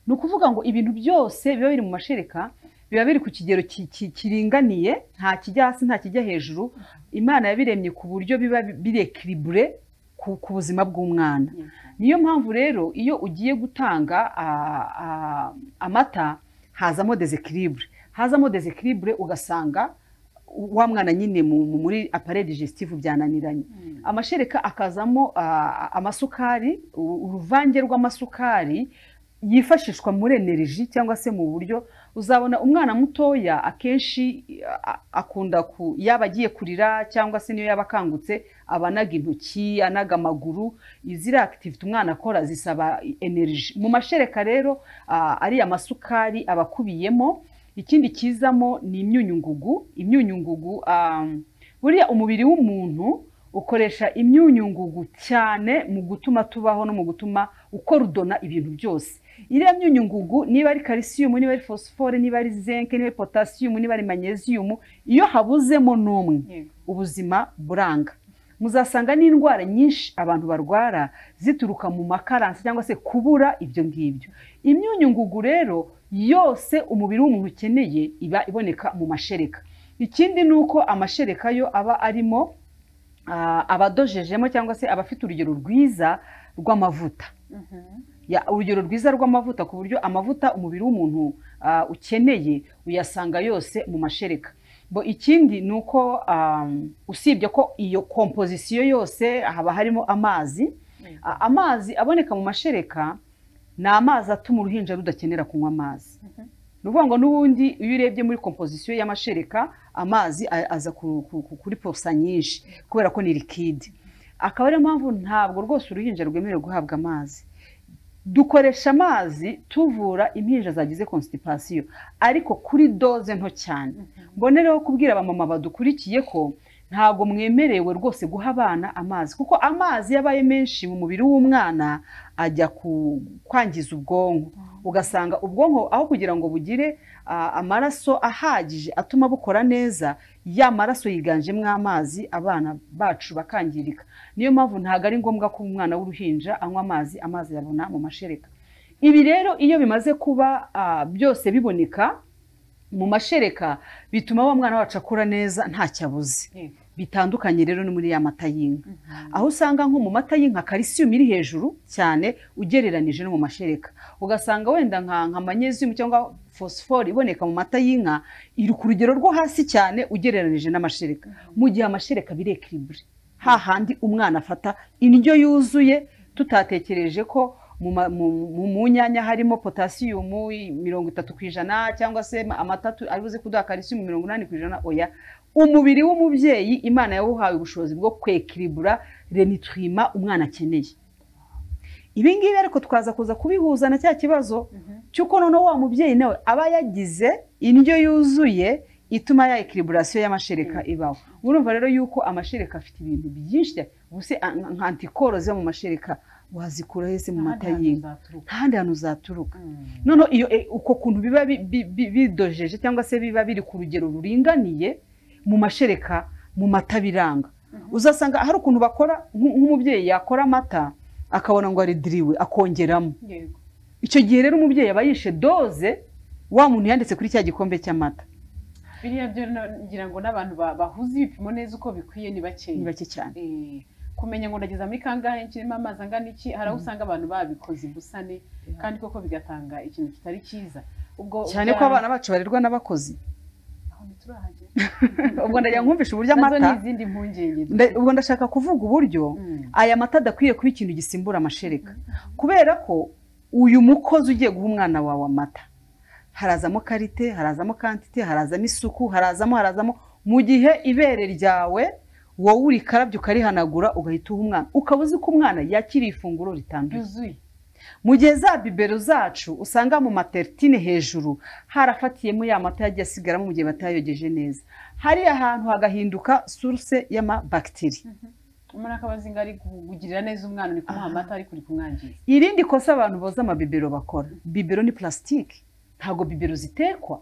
ni ukuvuga ngo ibintu byose biba biri mu mashereka biba biri ku kigero kiringaniye nta kijya hasi nta kijya hejuru Imana yabiremye ku buryo biba birekiribure ku buzima bw'umwana niyo mpamvu rero iyo ugiye gutanga amata hazamo desekiribure ugasanga wa mwana nyine muri appareil digestif byananiranye amashereka akazamo amasukari uruvange rw'amasukari yifashishwa muri energy cyangwa se mu buryo uzabona umwana mutoya akenshi akunda yaba agiye kurira cyangwa se niyo yaba akangutse abanaga intoki anaga amaguru izira activity umwana akora zisaba energy mu mashereka rero ari amasukari abakubiyemo ikindi kizamo ni imyunyungugu buriya umubiri w'umuntu ukoresha imyunyungugu cyane mu gutuma tubaho no mu gutuma ukorudona ibintu byose iriya myunyungugu niba ari calcium niba ari phosphore niba ari zinc niba ari potassium niba ari magnesium iyo habuzemo n'umwe ubuzima buranga muzasanga n'indwara nyinshi abantu barwara zituruka mu makaransi cyangwa se kubura ibyo ngibyo imyunyungugu rero yose umubiri w'umuntu ukeneye iba iboneka mu mashereka ikindi nuko amashereka yo aba arimo abadojejemo cyangwa se abafite urugero rwiza rw'amavuta. Urugero rwiza rw'amavuta ku buryo amavuta umubiri w'umuntu ukeneye uyasanga yose mu mashereka. Ikindi ni uko usibye ko iyo kompozisiyo yose haba harimo amazi. Amazi aboneka mu mashereka ni amazi atuma uruhinja rudakenera kunywa amazi. Ni ukuvuga ngo n'ubundi iyo urebye muri kompozisiyo y'amashereka amazi aza kuri posa nyinshi kubera ko ni likide. Akaba ariyo mpamvu ntabwo rwose uruhinja rwemerewe guhabwa amazi. Dukoresha amazi tuvura impinja zagize constipation ariko kuri doze nto cyane. Mbonereho kubwira abamama badukurikiye ko ntabwo mwemerewe rwose guha abana amazi kuko amazi yabaye menshi mu mubiri w'umwana ajya kwangiza ubwonko. Ugasanga ubwonko aho kugira ngo bugire amaraso ahagije atuma bukora neza, ya maraso yiganjemo amazi, abana bacu bakangirika. Niyo mpamvu ntabwo ari ngombwa ko umwana w'uruhinja anywa amazi. Amazi yabona mu mashereka. Ibi rero iyo bimaze kuba byose biboneka mu mashereka bituma wa mwana wacu akura neza nta cyabuze. Bitandukanye rero no muri ya mata y'inka, aho usanga nko mu mata y'inka calcium iri hejuru cyane ugereranije no mu mashereka. Ugasanga wenda nka magnesium cyangwa phosphore iboneka mu mata y'inka iri ku rugero rwo hasi cyane ugereranije n'amashereka. Mu gihe amashereka biri equilibre, hahandi umwana afata indyo yuzuye, tutatekereje ko mu nyanya harimo potassium 30% cyangwa se amata aribuze kuduha calcium 80%. Oya, umubiri w'umubyeyi Imana yawuhawe ubushobozi bwo kwekiribura renitrima umwana akeneye. Ibi ngibi ariko twaza kuza kubihuza na cya kibazo cyuko noneho wa mubyeyi nawe aba yagize indyo yuzuye ituma ya ekiliburasiyo y'amashereka ibaho. Urumva rero yuko amashereka afite ibintu byinshi. Ubuse nka antikoro zo mu mashereka wazikura hese mu mata y'inka, ntahandi hantu uzaturuka. Noneho iyo uko kuntu biba bidojeje cyangwa se biba biri ku rugero ruringaniye mu mashereka mu mata biranga. Uzasanga hari ukuntu bakora nk'umubyeyi yakora amata akabona ngo ari diriwe akongeramo. Icyo gihe rero umubyeyi aba yishe doze wa muntu yanditse kuri cya gikombe cy'amata. Biriya byo ngira ngo n'abantu bahuze ibipimo neza uko bikwiye ni bake cyane. Kumenya ngo ndageza muri kangahe nkirimo amazi angana iki, hari aho usanga abantu babikoze imbusane kandi koko bigatanga ikintu kitari cyiza. Ubwo cyane ko abana bacu barirwa n'abakozi. Ubwo ndagira nkumvisha uburyo amata n'izindi mpungenge. Ubwo ndashaka kuvuga uburyo aya mata adakwiye kuba ikintu gisimbura amashereka, kubera ko uyu mukozi ugiye guha umwana wawe amata harazamo karite, harazamo kantite, harazamo isuku, harazamo mu gihe ibere ryawe wowe urikarabye ukarihanagura ugahita uha umwana, ukaba uzi ko umwana yakiriye ifunguro ritanduye. Mu gihe za bibero zacu usanga mu matertine hejuru harafatiyemo ya mata yagiye asigaramo mu gihe batayogeje neza, hari ahantu hagahinduka source y'amabacteri. Umuntu akabaza ngo ari kugirira neza umwana uri kumuha amata ari kuri kumwangiza. Irindi kosa abantu boza amabibero bakora, bibero ni plastique, ntago bibero zitekwa.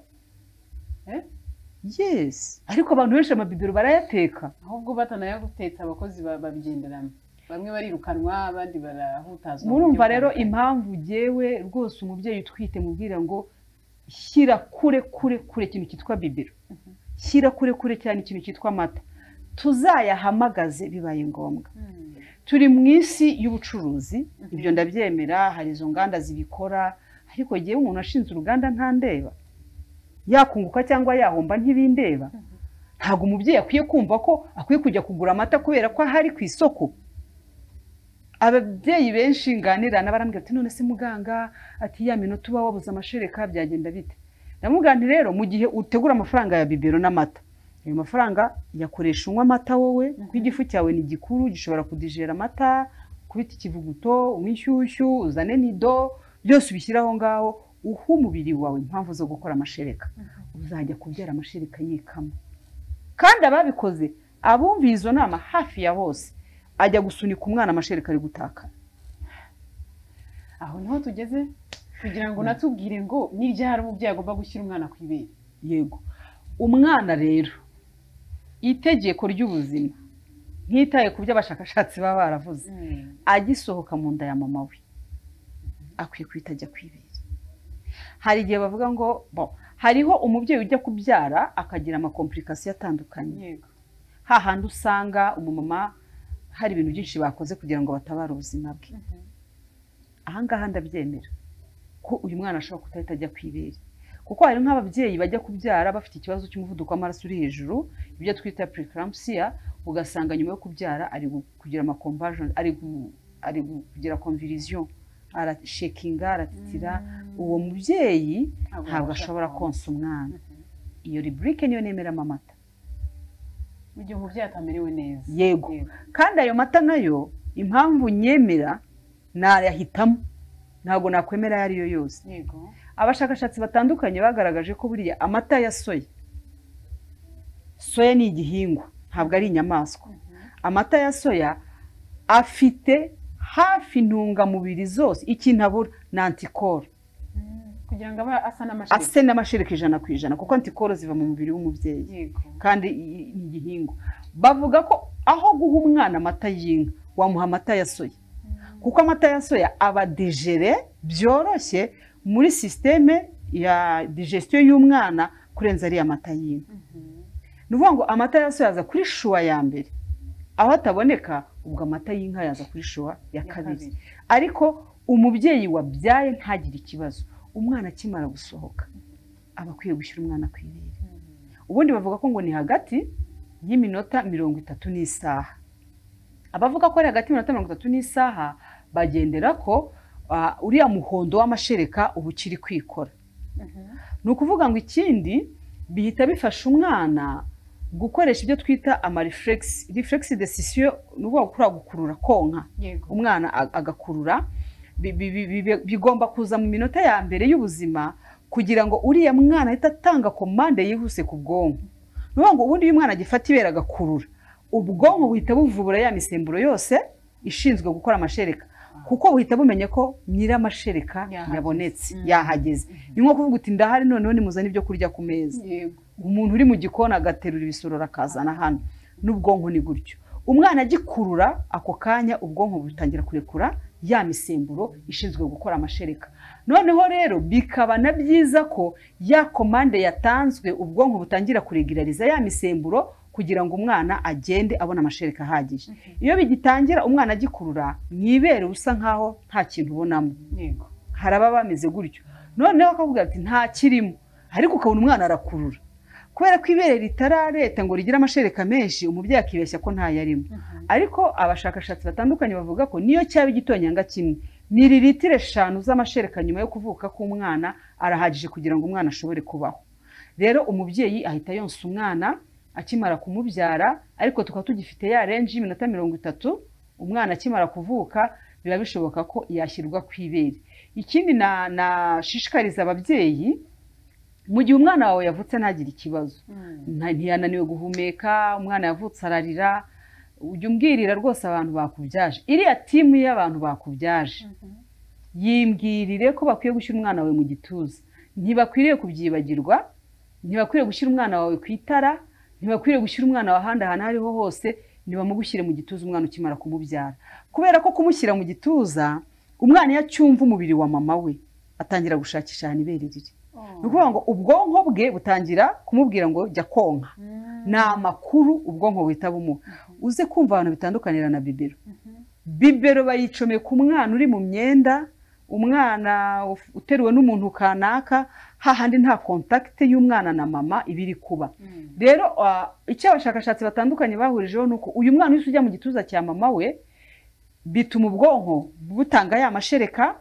Yes, ariko abantu benshi amabibero barayateka, ahubwo batanayagutetse abakozi babigenderamo. Bamwe barirukanwa abandi barahutazwa. Murumva rero impamvu jewe rwose umubyeyi utwite mubwira ngo shyira kure ikintu cyitwa bibero, shyira kure cyane ikintu cyitwa amata, tuzayahamagaze bibaye ngombwa. Turi mu isi y'ubucuruzi, ibyo ndabyemera, hari izo nganda zibikora, ariko jewe umuntu ashinze uruganda ntandeba, yakunguka cyangwa yahomba ntibindeba. Ntabwo umubyeyi akwiye kumva ko akwiye kujya kugura amata kubera ko ahari ku isoko. Ababyeyi benshi nganirana barambwira ati none se muganga ati ya minota uba wabuze amashereka byagenda bite? Ndamubwira nti rero mu gihe utegura amafaranga ya bibero n'amata, ayo mafaranga yakoresha unywa amata wowe, kuko igifu cyawe ni gikuru gishobora kudijera amata, kubita ikivuguto, umwishyushyu, uzane nido, byose ubishyiraho ngaho, uha umubiri wawe impamvu zo gukora amashereka. Uzajya kubyara amashereka yikama. Kandi ababikoze abumva izo nama hafi ya bose ajya gusunika umwana amashereka ari gutaka. Aho niho tugeze kugira ngo natubwire ngo n'iryari umubyeyi agomba gushyira umwana ku ibere. Yego, umwana rero itegeko ry'ubuzima nkitaye ku byo abashakashatsi baba baravuze, agisohoka mu nda ya mama we akwiye kwita ajya ku ibere. Hari igihe bavuga ngo hariho umubyeyi ujya kubyara akagira amakomplikasiyo atandukanye. hahandi usanga umumama hari ibintu byinshi bakoze kugira ngo batabare ubuzima bwe. Ahangaha ndabyemera ko uyu mwana ashobora kutahita ajya ku ibere, kuko hari nk'ababyeyi bajya kubyara bafite ikibazo cy'umuvuduko w'amaraso uri hejuru, ibyo twita preeclampsia, ugasanga nyuma yo kubyara ari kugira amaconversion, ari kugira convulsion, arashekinga, aratitira. Uwo mubyeyi ntabwo ashobora konsa umwana. Iyo rubrique niyo nemeramo amata mu gihe umubyeyi atamerewe neza. Yego, kandi ayo mata nayo impamvu nyemera nayahitamo, ntabwo nakwemera ayo ariyo yose. Yego, abashakashatsi batandukanye bagaragaje ko buriya amata ya soya ni igihingwa, ntabwo ari inyamaswa. Amata ya soya afite hafi intungamubiri zose, ikintu abura ni antikoro, kugira ngo abe asa ase n'amashereka 100%, kuko antikoro ziva mu mubiri w'umubyeyi. Yego, kandi ni igihingwa. Bavuga ko aho guha umwana amata y'inka wamuha amata ya soya, kuko amata ya soya aba digere byoroshye muri systeme ya digestion y'umwana kurenza ari amata y'inka. Nuvuga ngo amata ya soya aza kuri shuwa ya mbere, aho ataboneka ubwo amata y'inka yaza kuri shuwa ya kabiri. Ariko umubyeyi wabyaye ntagire ikibazo, umwana akimara gusohoka aba akwiye gushyira umwana ku ibere. Ubundi bavuga ko ngo ni hagati y'iminota 30 n'isaha. Abavuga ko ari hagati y'iminota 30 n'isaha bagendera ko uriya muhondo w'amashereka ubu kiri kwikora. Ni ukuvuga ngo ikindi bihita bifasha umwana gukoresha ibyo twita reflex decision, n'ubwo gukurura konka. Umwana agakurura, bigomba kuza mu minota ya mbere y'ubuzima kugira ngo uriya mwana ahita atanga komande yihuse ku bwonko. N'ubwo ngo ubundi uyu mwana agifata ibere agakurura, ubwonko buhita buvubura ya misemburo yose ishinzwe gukora amashereka, kuko buhita bumenye ko nyiramashereka yabonetse, yahageze. Ni nko kuvuga uti ndahari noneho nimuzana ibyo kurya ku meza. Umuntu uri mu gikona agaterura ibisorora akazana hano, n'ubwonko ni gutyo. Umwana agikurura ako kanya ubwonko butangira kurekura ya misemburo ishinzwe gukora amashereka. Noneho rero bikaba na byiza ko ya komande yatanzwe ubwonko butangira kuregulariza ya misemburo kugira ngo umwana agende abona amashereka ahagije. Iyo bigitangira umwana agikurura mwibere usa nkaho nta kintu ubonamo. Yego, haraba bameze gutyo. Noneho akavuga ati nta kirimo, ariko ukabona umwana arakurura. Kubera ko ibere ritarareta ngo rigira amashereka menshi, umubyeyi akibeshya ko nta yarimo. Ariko abashakashatsi batandukanye bavuga ko niyo cyaba igitonyanga kimwe, mililitiro 5 z'amashereka nyuma yo kuvuka k'umwana arahagije kugira ngo umwana ashobore kubaho. Rero umubyeyi ahita yonsa umwana akimara kumubyara, ariko tukaba tugifite ya range y'iminota 30. Umwana akimara kuvuka biba bishoboka ko yashyirwa ku ibere. Ikindi nashishikariza ababyeyi, mu gihe umwana wawe yavutse ntagire ikibazo, ntiyananiwe guhumeka, umwana yavutse ararira, ujya umbwirira rwose abantu bakubyaje, iriya timu y'abantu bakubyaje yimbwirire ko bakwiye gushyira umwana wawe mu gituza. Ntibakwiriye kubyibagirwa, ntibakwiriye gushyira umwana wawe ku itara, ntibakwiriye gushyira umwana wawe ahandi ahantu ariho hose, ntibamugushyire mu gituza umwana ukimara kumubyara. Kubera ko kumushyira mu gituza, umwana iyo acyumva umubiri wa mama we atangira gushakisha ahantu ibere riri. Ni ukuvuga ngo ubwonko bwe butangira kumubwira ngo jya konka. Ni amakuru ubwonko buhita bumuha. Uze kumva abantu bitandukanira na bibero. Bibero bayicomeye ku mwana uri mu myenda, umwana uteruwe n'umuntu kanaka, hahandi nta contact y'umwana na mama ibiri kuba. Rero icyo abashakashatsi batandukanye bahurijeho nuko uyu mwana ujya mu gituza cya mama we bituma ubwonko butanga ya mashereka.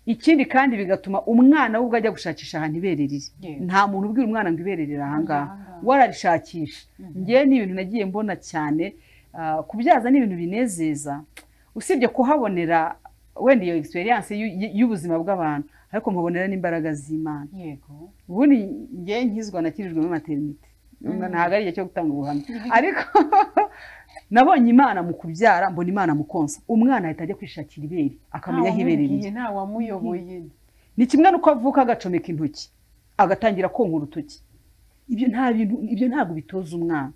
Ikindi kandi bigatuma umwana we ubwo ajya gushakisha ahantu ibere riri. Nta muntu ubwira umwana ngo ibere riri ahangaha, wararishakisha. Ngiye ni ibintu nagiye mbona cyane, kubyaza ni ibintu binezeza, usibye kuhabonera wenda iyo experience y'ubuzima bw'abantu, ariko mubonera n'imbaraga z'Imana. Yego, ubundi ngiye nkizwa nakirijwe mu maternity, ntabwo ari igihe cyo gutanga ubuhamya, ariko nabonye Imana mu kubyara, mbona Imana mu konsa. Umwana ahita ajya kwishakira ibere, akamenya aho ibere riri. nta wamuyoboye. Ni kimwe nuko avuka agacomeka intoki agatangira konka urutoki. Ibyo ntabwo bitoza umwana.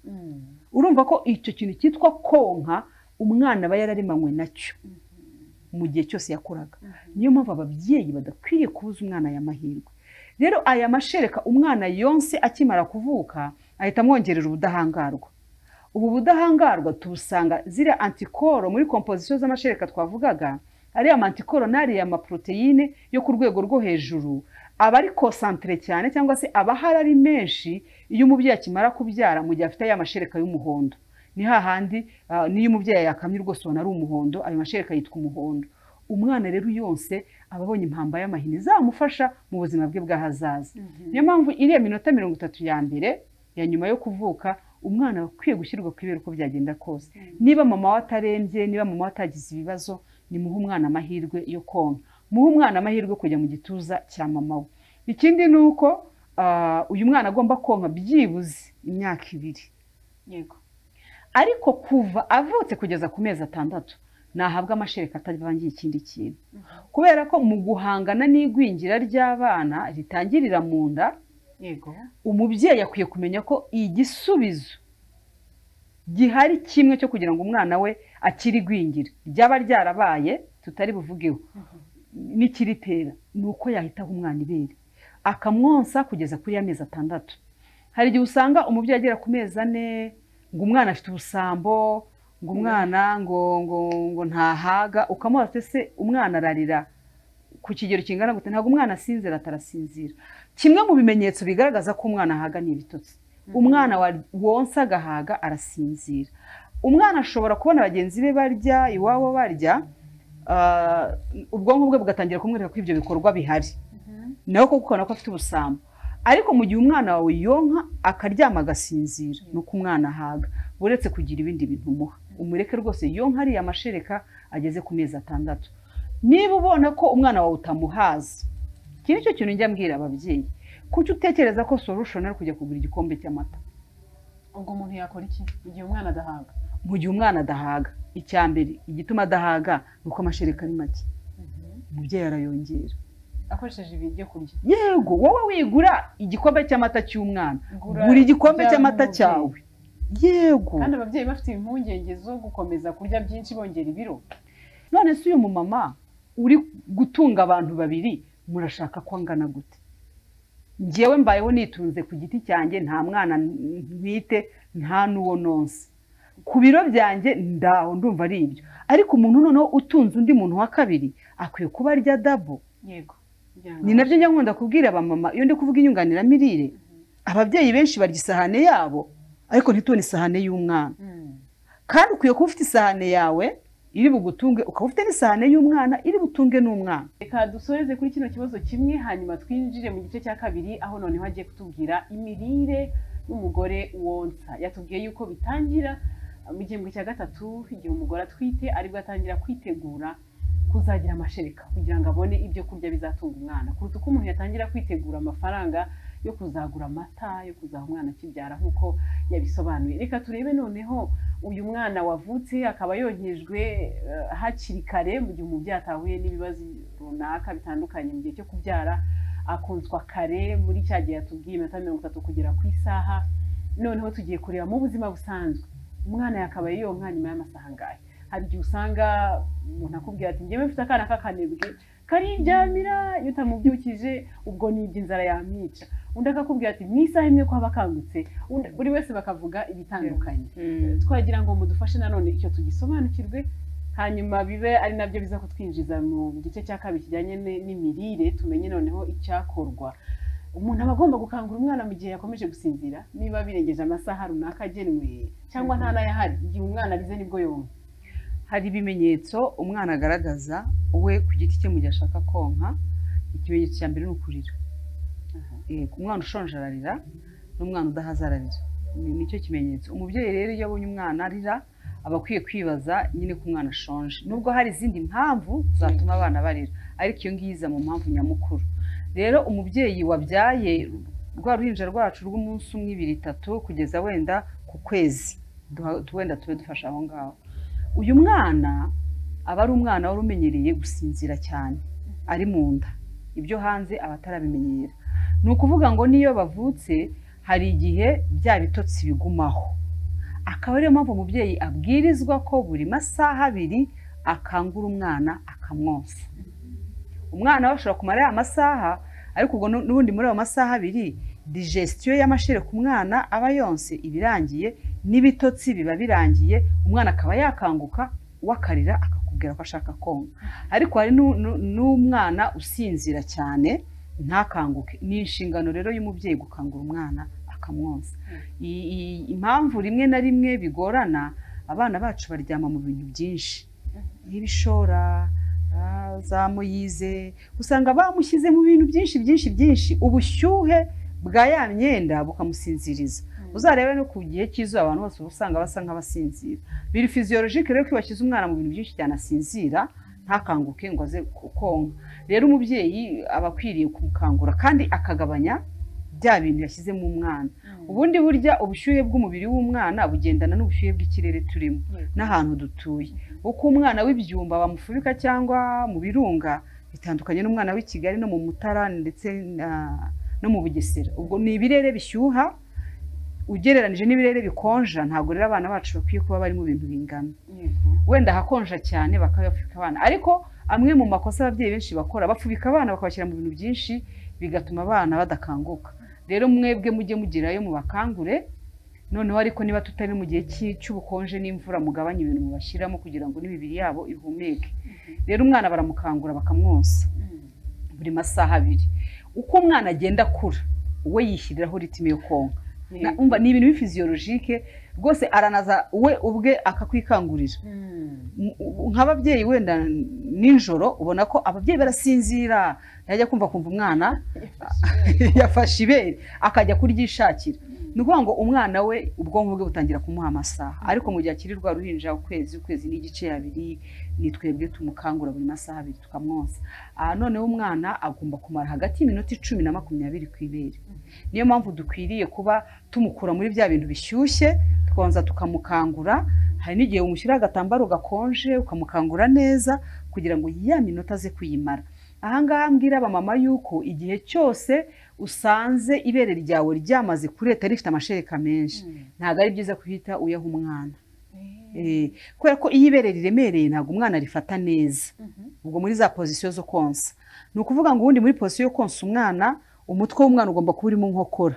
Urumva ko icyo kintu cyitwa konka umwana aba yararimanywe nacyo mu gihe cyose yakuraga. Niyo mpamvu ababyeyi badakwiriye kubuza umwana aya mahirwe. Rero aya mashereka umwana yonse akimara kuvuka ahita amwongerera ubudahangarwa. ubu budahangarwa tubusanga ziriya antikoro muri kompozisiyo z'amashereka twavugaga, ariya mantikoro n'ariya amaporoteyine yo ku rwego rwo hejuru aba ari konsantere cyane cyangwa se aba ahari ari menshi iyo umubyeyi akimara kubyara mu gihe afite ya mashereka y'umuhondo. Ni hahandi n'iyo umubyeyi yakamye rwose ubona ari umuhondo, ayo mashereka yitwa umuhondo. Umwana rero yose aba abonye impamba y'amahini zamufasha mu buzima bwe bw'ahazaza. Niyo mpamvu iriya minota 30 ya mbere ya nyuma yo kuvuka umwana akwiye gushyirwa ku ibere uko byagenda kose. Niba mama we atarembye, niba mama we atagize ibibazo, nimuhe umwana amahirwe yo konka, muhe umwana amahirwe kujya mu gituza cya mama we. Ikindi ni uko uyu mwana agomba konka byibuze imyaka 2. Yego. Ariko kuva avutse kugeza ku mezi 6 nahabwa amashereka atavangiye ikindi kintu, kubera ko mu guhangana n'igwingira ry'abana ritangirira mu nda. Yego. Umubyeyi akwiye kumenya ko igisubizo gihari kimwe cyo kugira ngo umwana we akiri gwingira ryaba ryarabaye tutari buvugeho n'ikiritera, ni uko yahitaho umwana ibere akamwonsa kugeza kuri ya mezi 6. Hari igihe usanga umubyeyi agera ku mezi 4 ngo umwana afite ubusambo, ngo umwana ngo ntahaga, ukamubaza se umwana ararira ku kigero kingana gute? Ntabwo umwana asinzira, atarasinzira. Kimwe mu bimenyetso bigaragaza ko umwana ahaga ni ibitotsi. Umwana wonsa agahaga arasinzira. Umwana ashobora kubona bagenzi be barya, iwabo barya, ubwonko bwe bugatangira kumwereka ko ibyo bikorwa bihari, nawe ko ukabona ko afite ubusambo. Ariko mu gihe umwana wawe yonka akaryama agasinzira, nuko umwana ahaga, buretse kugira ibindi bintu umuha. Umureke rwose yonka ariya amashereka ageze ku mezi 6. Niba ubona ko umwana wawe utamuhaza, iki nicyo kintu njya mbwira ababyeyi, kuki utekereza ko solution ari kujya kugura igikombe cy'amata? Ubwo umuntu yakora iki mu gihe umwana adahaga? Mu gihe umwana adahaga, icya mbere igituma adahaga nuko amashereka ari make. Umubyeyi arayongera akoresheje ibyo kurya. Yego, wowe wigura igikombe cy'amata cy'umwana, gura igikombe cy'amata cyawe. Yego. Kandi ababyeyi bafite impungenge zo gukomeza kurya byinshi bongera ibiro. None se uyu mumama uri gutunga abantu 2 murashaka ko angana gute? Ngewe mbayeho nitunze ku giti cyanjye, nta mwana ntwite, nta nuwo nonse. Ku biro byanjye ndaho ndumva ari ibyo. Ariko umuntu noneho utunze undi muntu wa kabiri akwiye kuba arya double. Yego. Ni nabyo njya nkunda kubwira abamama iyo ndi kuvuga inyunganiramirire. Ababyeyi benshi barya isahane yabo ariko ntitubone isahane y'umwana. Kandi ukwiye kuba ufite isahane yawe iri bugutunge, ukaba ufite n'isahane y'umwana iri butunge n'umwana. Reka dusoreze kuri kino kibazo kimwe, hanyuma twinjire mu gice cya kabiri aho noneho agiye kutubwira imirire y'umugore wonsa. Yatubwiye yuko bitangira mu gihembwe cya 3 igihe umugore atwite aribwo atangira kwitegura kuzagira amashereka kugira ngo abone ibyo kurya bizatunga umwana, kuruta uko umuntu yatangira kwitegura amafaranga yo kuzagura amata yo kuzaha umwana akibyara nk'uko yabisobanuye. Reka turebe noneho uyu mwana wavutse akaba yonkejwe hakiri kare mu gihe umubyeyi atahuye n'ibibazo runaka bitandukanye mu gihe cyo kubyara, akunzwa kare muri cya gihe yatubwiye iminota 30 kugera ku isaha. Noneho tugiye kureba mu buzima busanzwe umwana yakabaye yonka nyuma y'amasaha angahe. Hari igihe usanga umuntu akubwira ati njyewe mfite akana k'akanebwe kariryamira, iyo utamubyukije ubwo ni iby'inzara yamwica. Undi akakubwira ati mu isaha imwe ko aba akangutse. Buri wese bakavuga ibitandukanye. Twagira ngo mudufashe nanone icyo tugisobanukirwe, hanyuma bibe ari nabyo biza kutwinjiza mu gice cya kabiri kijyanye n'imirire, tumenye noneho icyakorwa. Umuntu aba agomba gukangura umwana mu gihe yakomeje gusinzira, niba birengeje amasaha runaka agenwe cyangwa nta n'ayahari, igihe umwana arize nibwo yonka. Hari ibimenyetso umwana agaragaza we ku giti cye mu gihe ashaka konka. Ikimenyetso cya mbere ni ukurira. Umwana ushonje ararira, n'umwana udahaza ararira. Nicyo kimenyetso. Umubyeyi rero iyo abonye umwana arira aba akwiye kwibaza nyine ko umwana ashonje, nubwo hari izindi mpamvu zatuma abana barira, ariko iyo ngiyo iza mu mpamvu nyamukuru. Rero umubyeyi wabyaye rwa ruhinja rwacu rw'umunsi 1, 2, 3 kugeza wenda ku kwezi, wenda tube dufasha aho ngaho, uyu mwana aba ari umwana wari umenyereye gusinzira cyane ari mu nda, ibyo hanze aba atarabimenyera. Ni ukuvuga ngo niyo bavutse hari igihe bya bitotsi bigumaho, akaba ariyo mpamvu umubyeyi abwirizwa ko buri masaha 2 akangura umwana akamwonsa. Umwana we ashobora kumara ya masaha, ariko ubwo n'ubundi muri ayo masaha 2 digestion y'amashereka umwana aba yonse ibirangiye, n'ibitotsi biba birangiye, umwana akaba yakanguka wakarira akakubwira ko ashaka konka. Ariko hari n'umwana usinzira cyane ntakanguke. Ni inshingano rero y'umubyeyi gukangura umwana akamwonsa. Impamvu rimwe na rimwe bigorana, abana bacu baryama mu bintu byinshi nk'ibishora, za moyize, usanga bamushyize mu bintu byinshi, ubushyuhe bwa ya myenda bukamusinziriza. Uzarebe no ku gihe cy'izuba abantu bose usanga basa nk'abasinzira. Biri physiologique rero ko bashyize umwana mu bintu byinshi cyane asinzira ntakanguke ngo aze konka. Rero umubyeyi aba akwiriye kumukangura kandi akagabanya bya bintu yashyizemo umwana. Ubundi burya ubushyuhe bw'umubiri w'umwana bugendana n'ubushyuhe bw'ikirere turimo n'ahantu dutuye. Uko umwana w'ibyumba bamufubika cyangwa mu birunga bitandukanye n'umwana w'i Kigali no mu Mutara ndetse no mu Bugesera. Ubwo ni ibirere bishyuha ugereranije n'ibirere bikonja. Ntabwo rero abana bacu bakwiye kuba bari mu bintu bingana. Wenda hakonja cyane bakabafika abana, ariko amwe mu makosa ababyeyi benshi bakora, bafubika abana bakabashyira mu bintu byinshi bigatuma abana badakanguka. Rero mwebwe mujye mugerayo mubakangure, noneho ariko niba tutari mu gihe cy'ubukonje n'imvura mugabanye ibintu mubashyiramo kugira ngo n'imibiri yabo ihumeke. Rero umwana baramukangura bakamwonsa buri masaha 2. Uko umwana agenda akura we yishyiriraho ritime yo konka. Umva ni ibintu physiologique rwose, aranaza we ubwe akakwikangurira. Nk'ababyeyi wenda ninjoro ubona ko ababyeyi barasinzira, yajya kumva umwana yafashe ibere akajya kuryishakira. Ni ukuvuga ngo umwana we ubwonko bwe butangira kumuha amasaha, ariko mu gihe akirirwa ruhinja ukwezi n'igice 2 ni twebwe tumukangura buri masaha 2 tukamwonsa. Noneho umwana agomba kumara hagati y'iminota 10 na 20 ku ibere. Niyo mpamvu dukwiriye kuba tumukura muri bya bintu bishyushye twonza tukamukangura. Hari n'igihe umushyira agatambaro gakonje ukamukangura neza kugira ngo ya minota aze kuyimara. Ahangaha mbwira abamama yuko igihe cyose usanze ibere ryawe ryamaze kureta rifite amashereka menshi, ntabwo ari byiza kuhita uyaha umwana. Kubera ko iyo ibere riremereye ntabwo umwana rifata neza. Ubwo muri za pozisiyo zo konsa, ni ukuvuga ngo ubundi muri pozisiyo yo konsa umwana, umutwe w'umwana ugomba kuba urimo nkokora.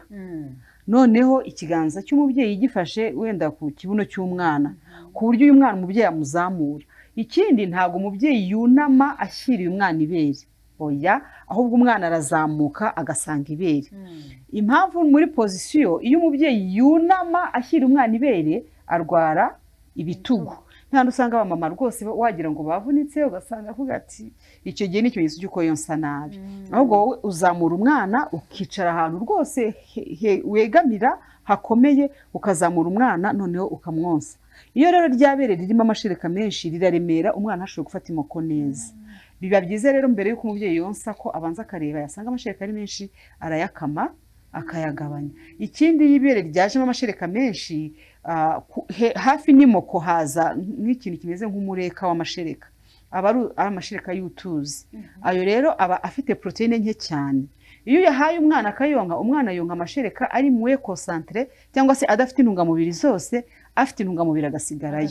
Noneho ikiganza cy'umubyeyi gifashe wenda ku kibuno cy'umwana, ku buryo uyu mwana umubyeyi amuzamura. Ikindi ntabwo umubyeyi yunama ashyiriye umwana ibere, oya, ahubwo umwana arazamuka agasanga ibere. Impamvu muri pozisiyo iyo umubyeyi yunama ashyira umwana ibere arwara ibitugu. Nta usanga abamama rwose wagira ngo bavunitse, ugasanga avuga ati icyo gihe nicyo gihe cy'uko yonsa nabi. Ahubwo wowe uzamura umwana ukicara ahantu rwose wegamira hakomeye, ukazamura umwana noneho ukamwonsa. Iyo rero ryabere ririmo amashereka menshi riraremera, umwana ashobora gufata imoko neza. Biba byiza rero mbere y'uko umubyeyi yonsa ko abanza akareba, yasanga amashereka ari menshi arayakama akayagabanya. Ikindi y'ibere ryajemo amashereka menshi, hafi n'imoko haza nk'ikintu kimeze nk'umureka w'amashereka, aba ari amashereka y'utuzi. Ayo rero aba afite proteine nke cyane. Iyo yahaye umwana akayonka, umwana yonka amashereka ari muwe concentré cyangwa se adafite intungamubiri zose, afite intungamubiri agasigarayo.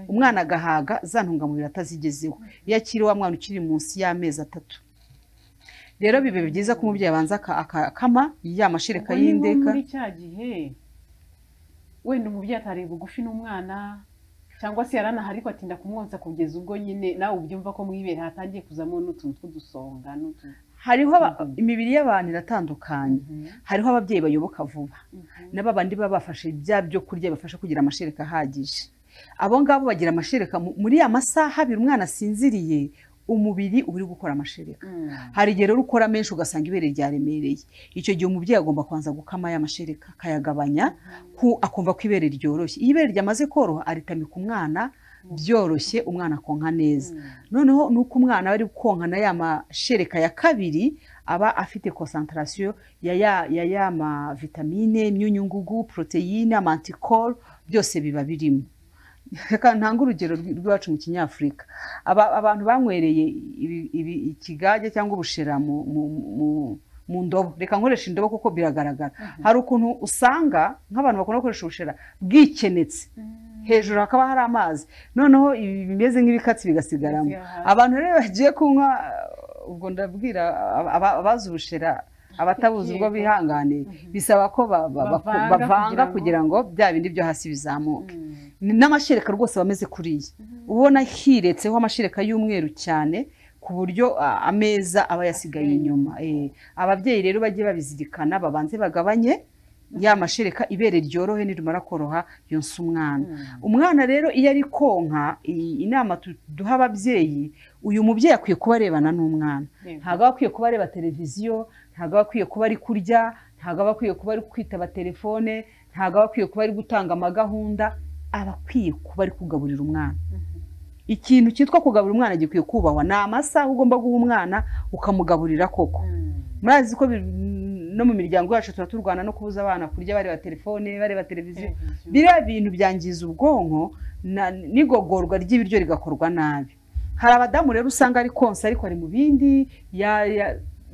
Umwana agahaga za ntungamubiri atazigezeho. Iyo akiri wa mwana ukiri munsi y'amezi 3. Rero bibe byiza ko umubyeyi abanza akama ya mashereka y'indeka. Muri cya gihe wenda umubyeyi atari bugufi n'umwana, cyangwa se yaranahari ko atinda kumwonsa kugeza ubwo nyine nawe ubyumva ko mwibere hatangiye kuzamo n'utuntu tw'udusonga hariho imibiri y'abantu iratandukanye. Hariho ababyeyi bayoboka vuba, n'abandi baba bafashe bya byo kurya bafasha kugira amashereka ahagije. Abo ngabo bagira amashereka muri ya masaha 2 umwana asinziriye, umubiri uri gukora amashereka. Hari igihe rero ukora menshi ugasanga ibere ryaremereye. Icyo gihe umubyeyi agomba kubanza gukama ya mashereka akayagabanya, akumva ko ibere ryoroshye. Iyo ibere ryamaze koroha aritamika umwana byoroshye, umwana konka neza. Noneho nuko umwana bari konka na ya mashereka ya kabiri aba afite concentration ya ma vitamine, imyunyungugu, proteine, amantikoro, byose biba birimo. Reka ntanga urugero rw'iwacu mu Kinyafurika. Abantu banywereye ikigage cyangwa ubushera mu ndobo. Reka nkoresha indobo kuko biragaragara. Hari ukuntu usanga nk'abantu bakunda gukoresha ubushera bwikenetse, hejuru hakaba hari amazi, noneho bimeze nk'ibikatsi bigasigaramo. Abantu rero bagiye kunywa, ubwo ndabwira abazi ubushera abatabuze ubwo bihangane bisaba ko bavanga kugira ngo bya bindi byo hasi bizamuke. N'amashereka rwose bameze kuriya ubona hiretseho amashereka y'umweru cyane ku buryo ameza aba yasigaye inyuma. Ababyeyi rero bagiye babizirikana babanze bagabanye ya mashereka ibere ryorohe nirumara koroha yonsa umwana rero iyo ari konka. Inama duha ababyeyi, uyu mubyeyi akwiye kuba arebana n'umwana, ntabwo akwiye kuba areba televiziyo, ntabwo akwiye kuba ari kurya, ntabwo akwiye kuba ari kwitaba telefone, ntabwo akwiye kuba ari gutanga amagahunda, aba akwiye kuba ari kugaburira umwana. Ikintu cyitwa kugaburira umwana gikwiye kubahwa, ni amasaha ugomba guha umwana ukamugaburira koko. Murazi ko no mu miryango yacu turaturwana no kubuza abana kurya bareba telefone, bareba televiziyo. Biriya bintu byangiza ubwonko n'igogorwa ry'ibiryo rigakorwa nabi. Hari abadamu rero usanga ari konsa ariko ari mu bindi,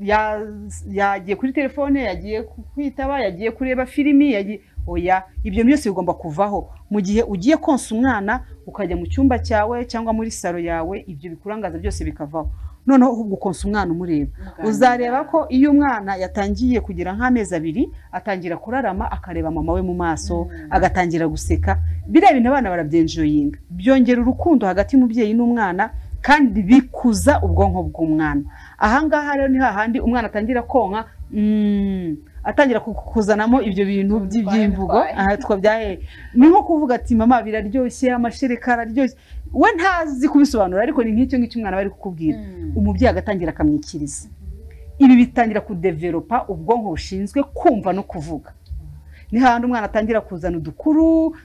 yagiye kuri telefone, yagiye kwitaba, yagiye kureba filimi, oya, ibyo byose bigomba kuvaho. Mu gihe ugiye konsa umwana ukajya mu cyumba cyawe cyangwa muri saro yawe, ibyo bikurangaza byose bikavaho. Noneho ahubwo konsa umwana umureba, uzareba ko iyo umwana yatangiye kugira nk'amezi 2 atangira kurarama akareba mama we mu maso, agatangira guseka. Biriya bintu abana barabyenjoyinga, byongera urukundo hagati y'umubyeyi n'umwana kandi bikuza ubwonko bw'umwana. Ahangaha rero ni hahandi umwana atangira konka, atangira kuzanamo ibyo bintu by'imvugo. Ni nko kuvuga ati mama biraryoshye, amashereka araryoshye, we ntazi kubisobanura ariko ni nk'icyo ngicyo umwana bari kukubwira. Umubyeyi agatangira akamwikiriza. Ibi bitangira kudevelopa ubwonko bushinzwe kumva no kuvuga. Ni hahandi umwana atangira kuzana udukuru,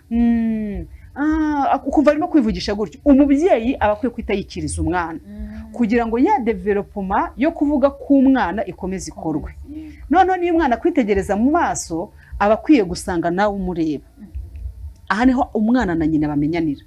ukumva arimo kwivugisha gutyo. Umubyeyi aba akwiye kwita yikiriza umwana kugira ngo ya development yo kuvuga k'umwana ikomeze ikorwe. Noneho niyo umwana kwitegereza mu maso aba akwiye gusanga nawe umureba. Aha niho umwana na nyina bamenyanira.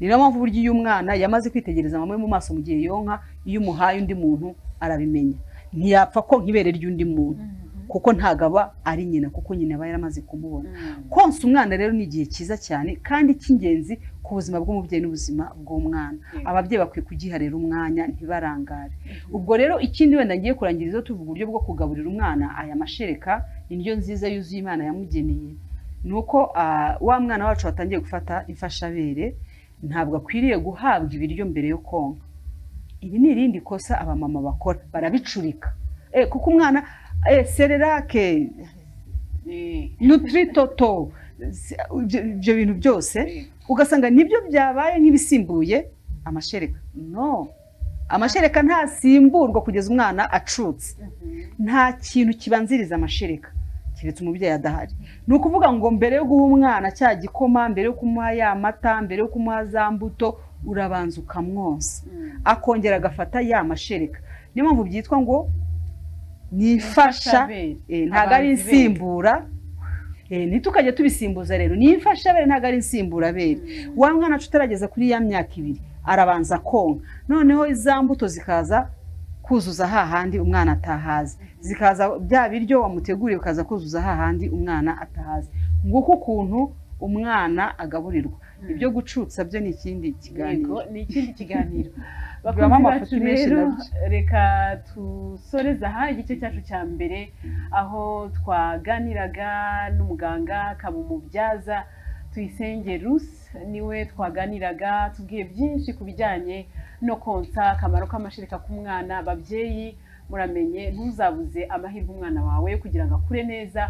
Ni nayo mpamvu buryo iyo umwana yamaze kwitegereza mama we mu maso mu gihe yonka, iyo umuhaye undi muntu arabimenya. Ntiyapfa ko nkibere ry'undi muntu kuko ntagaba ari nyina, kuko nyina aba yaramaze kumubona. Konsa umwana rero ni igihe cyiza cyane kandi cy'ingenzi ku buzima bw'umubyeyi n'ubuzima bw'umwana. Ababyeyi bakwiye kugiharira umwanya ntibarangare. Ubwo rero ikindi wenda ngiye kurangiriza tuvuga uburyo bwo kugaburira umwana aya mashereka, indyo nziza yuzuye Imana yamugeneye. Nuko wa mwana wacu watangiye gufata imfashabere ntabwo akwiriye guhabwa ibiryo mbere yo konka. Ibi ni irindi kosa abamama bakora, barabicurika. Kuko umwana sererake, nutritoto, ibyo bintu byose ugasanga nibyo byabaye nk'ibisimbuye amashereka. No, amashereka ntasimburwa kugeza umwana acutse. Nta kintu kibanziriza amashereka kiretse umubyeyi adahari. Ni ukuvuga ngo mbere yo guha umwana cya gikoma, mbere yo kumuha ya mata, mbere yo kumuha za mbuto, urabanza ukamwonsa akongera agafata ya mashereka. Niyo mpamvu byitwa ngo nifasha, ntago ari insimbura. Nitukajya tubisimbuza rero, nifashabere ntago ari insimburabere. Wa mwana tutarageza kuri ya myaka 2 arabanza konka, noneho izambuto zikaza kuzuza hahandi umwana atahazi, zikaza bya biryo wamuteguriye ukaza kuzuza hahandi umwana atahazi. Nguko ukuntu umwana agaburirwa. Ibyo gucutsa byo ni ikindi kiganiro. Ni ikindi kiganiro. Bakunzi rero reka tusoreza aha igice cyacu cya mbere, aho twaganiraga n'umuganga Kamumubyaza Tuyisenge Lucy. Niwe twaganiraga, tubwiye byinshi ku bijyanye no konsa, akamaro k'amashereka k'umwana. Babyeyi muramenye, ntuzabuze amahirwe umwana wawe kugira ngo akure neza,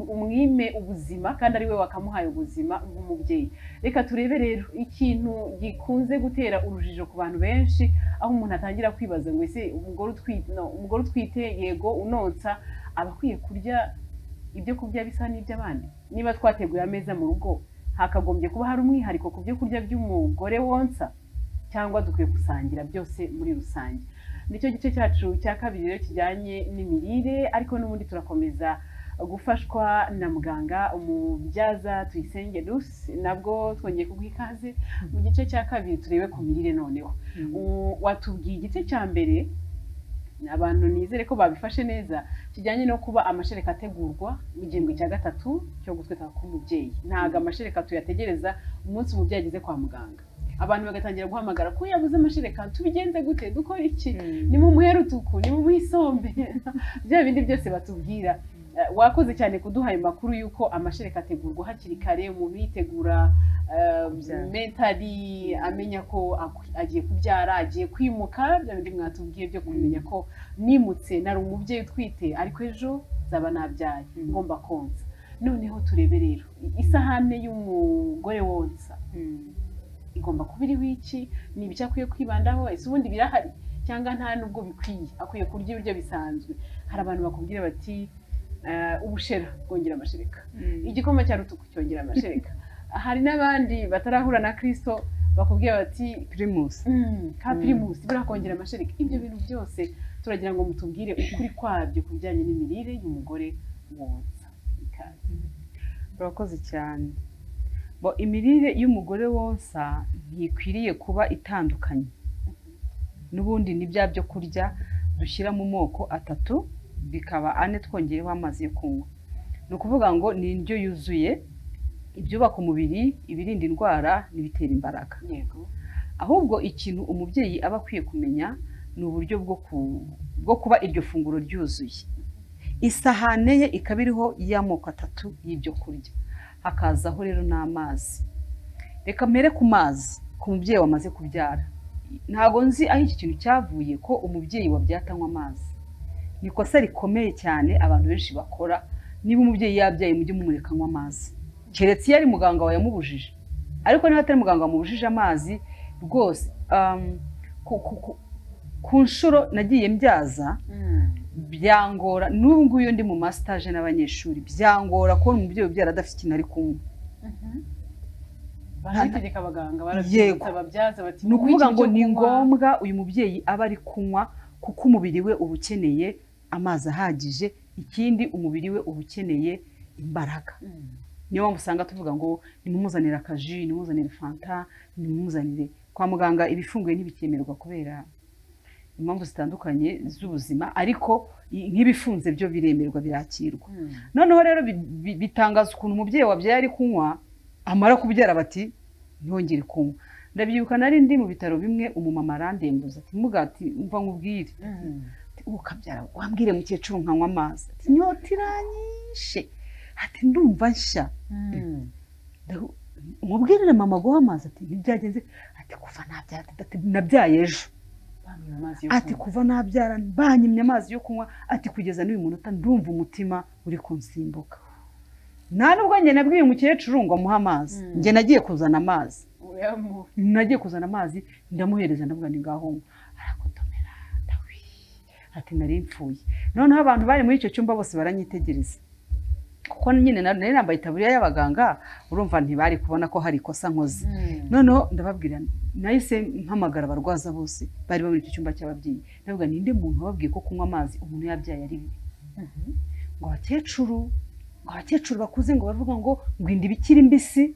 umwime ubuzima kandi ari we wakamuhaye ubuzima nk'umubyeyi. Reka turebe rero ikintu gikunze gutera urujijo ku bantu benshi, aho umuntu atangira kwibaza ngo ese umugore utwite yego unonsa aba akwiye kurya ibyo kurya bisa n'iby'abandi? Niba twateguye ameza mu rugo, hakagombye kuba hari umwihariko ku byo kurya by'umugore wonsa, cyangwa dukwiye gusangira byose muri rusange? Nicyo gice cyacu cya kabiri rero kijyanye n'imirire, ariko n'ubundi turakomeza gufashwa na muganga Umubyaza Tuyisenge Lucy. Nabwo twongeye kuguha ikaze mu gice cya kabiri turebe ku mirire. Noneho watubwiye igice cya mbere, abantu nizere ko babifashe neza, kijyanye no kuba amashereka ategurwa mu gihembwe cya 3 cyo gutwita k'umubyeyi. Ntago amashereka tuyategereza umunsi umubyeyi ageze kwa muganga. abantu bagatangira guhamagara ko yabuze amashereka tubigenze gute dukora iki ni mu muheru utuku ni mu isombe bya bindi byose batubwira. Wakoze cyane kuduha ayo makuru yuko amashereka ategurwa hakiri kare, umuntu yitegura mentally amenya ko agiye kubyara, agiye kwimuka, bya bindi mwatubwiye byo kumenya ko nimutse nari umubyeyi utwite ariko ejo zaba nabyaye ngomba konsa. Noneho turebe rero isahane y'umugore wonsa igomba kuba iriho iki, ni ibiki akwiye kwibandaho, ese ubundi birahari cyangwa nta nubwo bikwiye, akwiye kurya ibiryo bisanzwe. Hari abantu bakubwira bati ubushera bwongera amashereka, igikoma cya rutuku cyongera amashereka. Hari n'abandi batarahura na Kristo bakubwira bati primus ka primus birakongera amashereka. Ibyo bintu byose turagira ngo mutubwire ukuri kwabyo ku bijyanye n'imirire y'umugore wonsa. Urakoze cyane. Imirire y'umugore wonsa ntikwiriye kuba itandukanye n'ubundi ni bya byo kurya dushyira mu moko atatu bikaba ane twongeyeho amazi yo kunywa. Ni ukuvuga ngo ni indyo yuzuye, ibyubaka umubiri, ibirinda indwara n'ibitera imbaraga. Ahubwo ikintu umubyeyi aba akwiye kumenya ni uburyo bwo kuba iryo funguro ryuzuye. Isahane ye ikaba iriho y'amoko atatu y'ibyo kurya, hakazaho rero n'amazi. Reka mpere ku mazi ku mubyeyi wamaze kubyara. Ntago nzi aho iki kintu cyavuye ko umubyeyi wabyaye atanywa amazi. Ni ikosa rikomeye cyane abantu benshi bakora. Niba umubyeyi yabyaye mujye mumureka anywa amazi, keretse iyo ari muganga wayamubujije. Ariko niba atari muganga wamubujije amazi rwose, ku nshuro nagiye mbyaza byangora, n'ubu ngubu iyo ndi mu mastage n'abanyeshuri byangora kubona umubyeyi ubyara adafite ikintu ari kunywa. Barabitegeka abaganga barabyita ababyaza bati ni ukuvuga ngo ni ngombwa uyu mubyeyi aba ari kunywa kuko umubiri we uba ukeneye amazi ahagije, ikindi umubiri we uba ukeneye imbaraga. Niyo mpamvu usanga tuvuga ngo nimumuzanire akaji, nimumuzanire fanta, nimumuzanire. Kwa muganga ibifunguye ntibikemerwa kubera impamvu zitandukanye z'ubuzima, ariko nk'ibifunze byo biremerwa birakirwa. Noneho rero bitangaza ukuntu umubyeyi wabyaye ari kunywa, amara kubyara bati ntihongere kunywa. Ndabyibuka nari ndi mu bitaro bimwe, umumama arandembuza ati mugati umva nkubwire, ukabyara wambwire mukecuru nkanywa amazi, ati inyota iranyishe, ati ndumva nshya. Umubwirire mama guha amazi, ati ntibyagenze, ati kuva nabyara, ati nabyaye ejo, ati kuva nabyara banyimye amazi yo kunywa, ati kugeza n'uyu munota ndumva umutima uri kunsimbuka. Nta nubwo njye nabwiye umukecuru ngo amuhe amazi, njye nagiye kuzana amazi. Nagiye kuzana amazi ndamuhereza, ndavuga ni ngaho aragutomera ndawi, ati nari mpfuye. Noneho abantu bari muri icyo cyumba bose baranyitegereza, kuko nyine nari nambaye itaburiya y'abaganga, urumva ntibari kubona ko hari ikosa nkoze. Noneho ndababwira, nahise mpamagara abarwaza bose bari muri icyo cyumba cy'ababyeyi, ndavuga ninde muntu wababwiye ko kunywa amazi umuntu yabyaye ari bibi? Ngo abakecuru bakuze ngo bavuga ngo inda ibikiri mbisi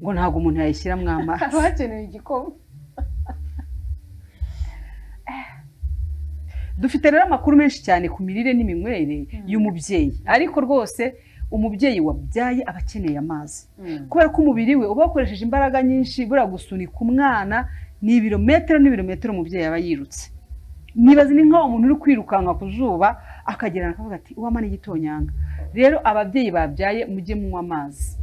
ngo ntabwo umuntu yayishyiramo amazi, bakeneye igikoma. Dufite rero amakuru menshi cyane ku mirire n'iminywere y'umubyeyi, ariko rwose umubyeyi wabyaye aba akeneye amazi, kubera ko umubiri we uba wakoresheje imbaraga nyinshi. Buriya gusunika umwana ni ibirometero n'ibirometero umubyeyi aba yirutse. Nibaza ni nk'aho umuntu uri kwirukanka ku zuba akagera akavuga ati uwamane igitonyanga. Rero ababyeyi babyaye mujye munywa amazi,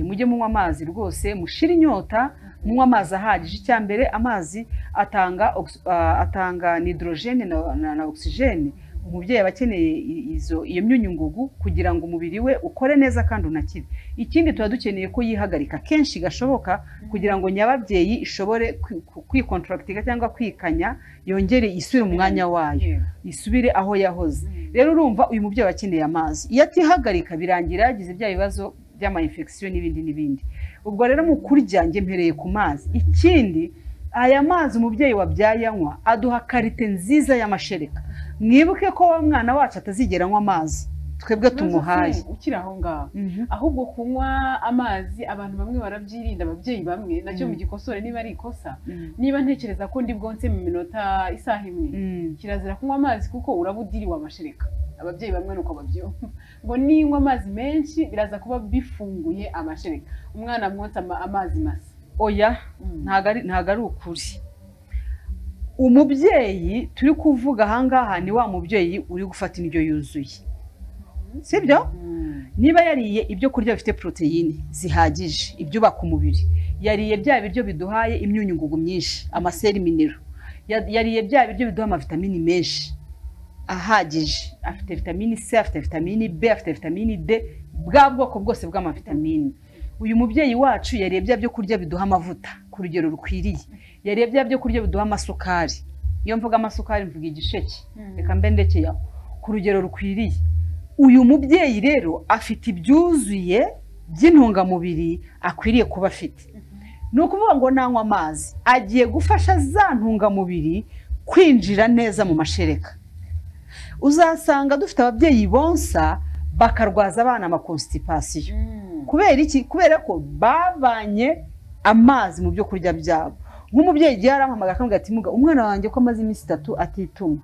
mujye munywa amazi rwose, mushire inyota, munywa amazi ahagije. Icya mbere, amazi atanga nitrogene na oxygene. Umubyeyi aba akeneye iyo myunyungugu kugira ngo umubiri we ukore neza kandi unakire. Ikindi tuba dukeneye ko yihagarika kenshi gashoboka kugira ngo nyababyeyi ishobore kwikontractinga cyangwa kwikanya, yongere isubire mu mwanya wayo, isubire aho yahoze. Rero urumva uyu mubyeyi akeneye amazi. Iyo atihagarika birangira yagize bya bibazo by'ama infection n'ibindi n'ibindi. Ubwo rero mu kurya njye mpereye ku mazi. Ikindi, aya mazi umubyeyi wabyaye anywa aduha karite nziza y'amashereka. Mwibuke ko wa mwana wacu atazigera anywa amazi twebwe tumuhaye. Ukiri aho ngaho, ahubwo kunywa amazi abantu bamwe barabyirinda, ababyeyi bamwe, nacyo mu gikosore niba ari ikosa. Niba ntekereza ko ndi bwonse mu minota isaha imwe, kirazira kunywa amazi kuko urabudiriwe amashereka. Ababyeyi bamwe nuko babyumva ngo ninywa amazi menshi biraza kuba bifunguye amashereka, umwana mwotsa amazi masa. oya ntago ari ukuri. Umubyeyi turi kuvuga ahangaha ni wa mubyeyi uri gufata indyo yuzuye, sibyo? Niba yariye ibyo kurya bifite poroteyine zihagije, ibyubaka umubiri, yariye bya biryo biduhaye imyunyungugu myinshi, amaseri minero, yariye bya biryo biduha amavitamini menshi ahagije, afite vitamini C, afite vitamini B, afite vitamini D, bwa bwoko bwose bw'amavitamini. Uyu mubyeyi wacu yariye bya byo kurya biduha amavuta ku rugero rukwiriye, yariye bya byo kurya biduha amasukari. Iyo mvuga amasukari mvuga igisheke, reka mbe ndekeye aho, ku rugero rukwiriye. Uyu mubyeyi rero afite ibyuzuye by'intungamubiri akwiriye kuba afite. Ni ukuvuga ngo nanywa amazi agiye gufasha za ntungamubiri kwinjira neza mu mashereka. Uzasanga dufite ababyeyi bonsa bakarwaza abana amakonstipasiyo. Kubera iki? Kubera ko bavanye amazi mu byo kurya byabo. Nk'umubyeyi igihe arampamagara akambwira ati muga umwana wanjye ko amaze iminsi 3 atituma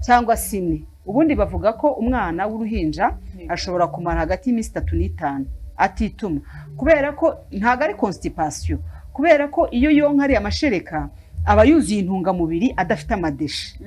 cyangwa 4. Ubundi bavuga ko umwana w'uruhinja ashobora kumara hagati y'iminsi 3 n'5 atituma, kubera ko ntago ari constipation, kubera ko iyo yonka ari amashereka aba yuzuye intungamubiri adafite amadeshe.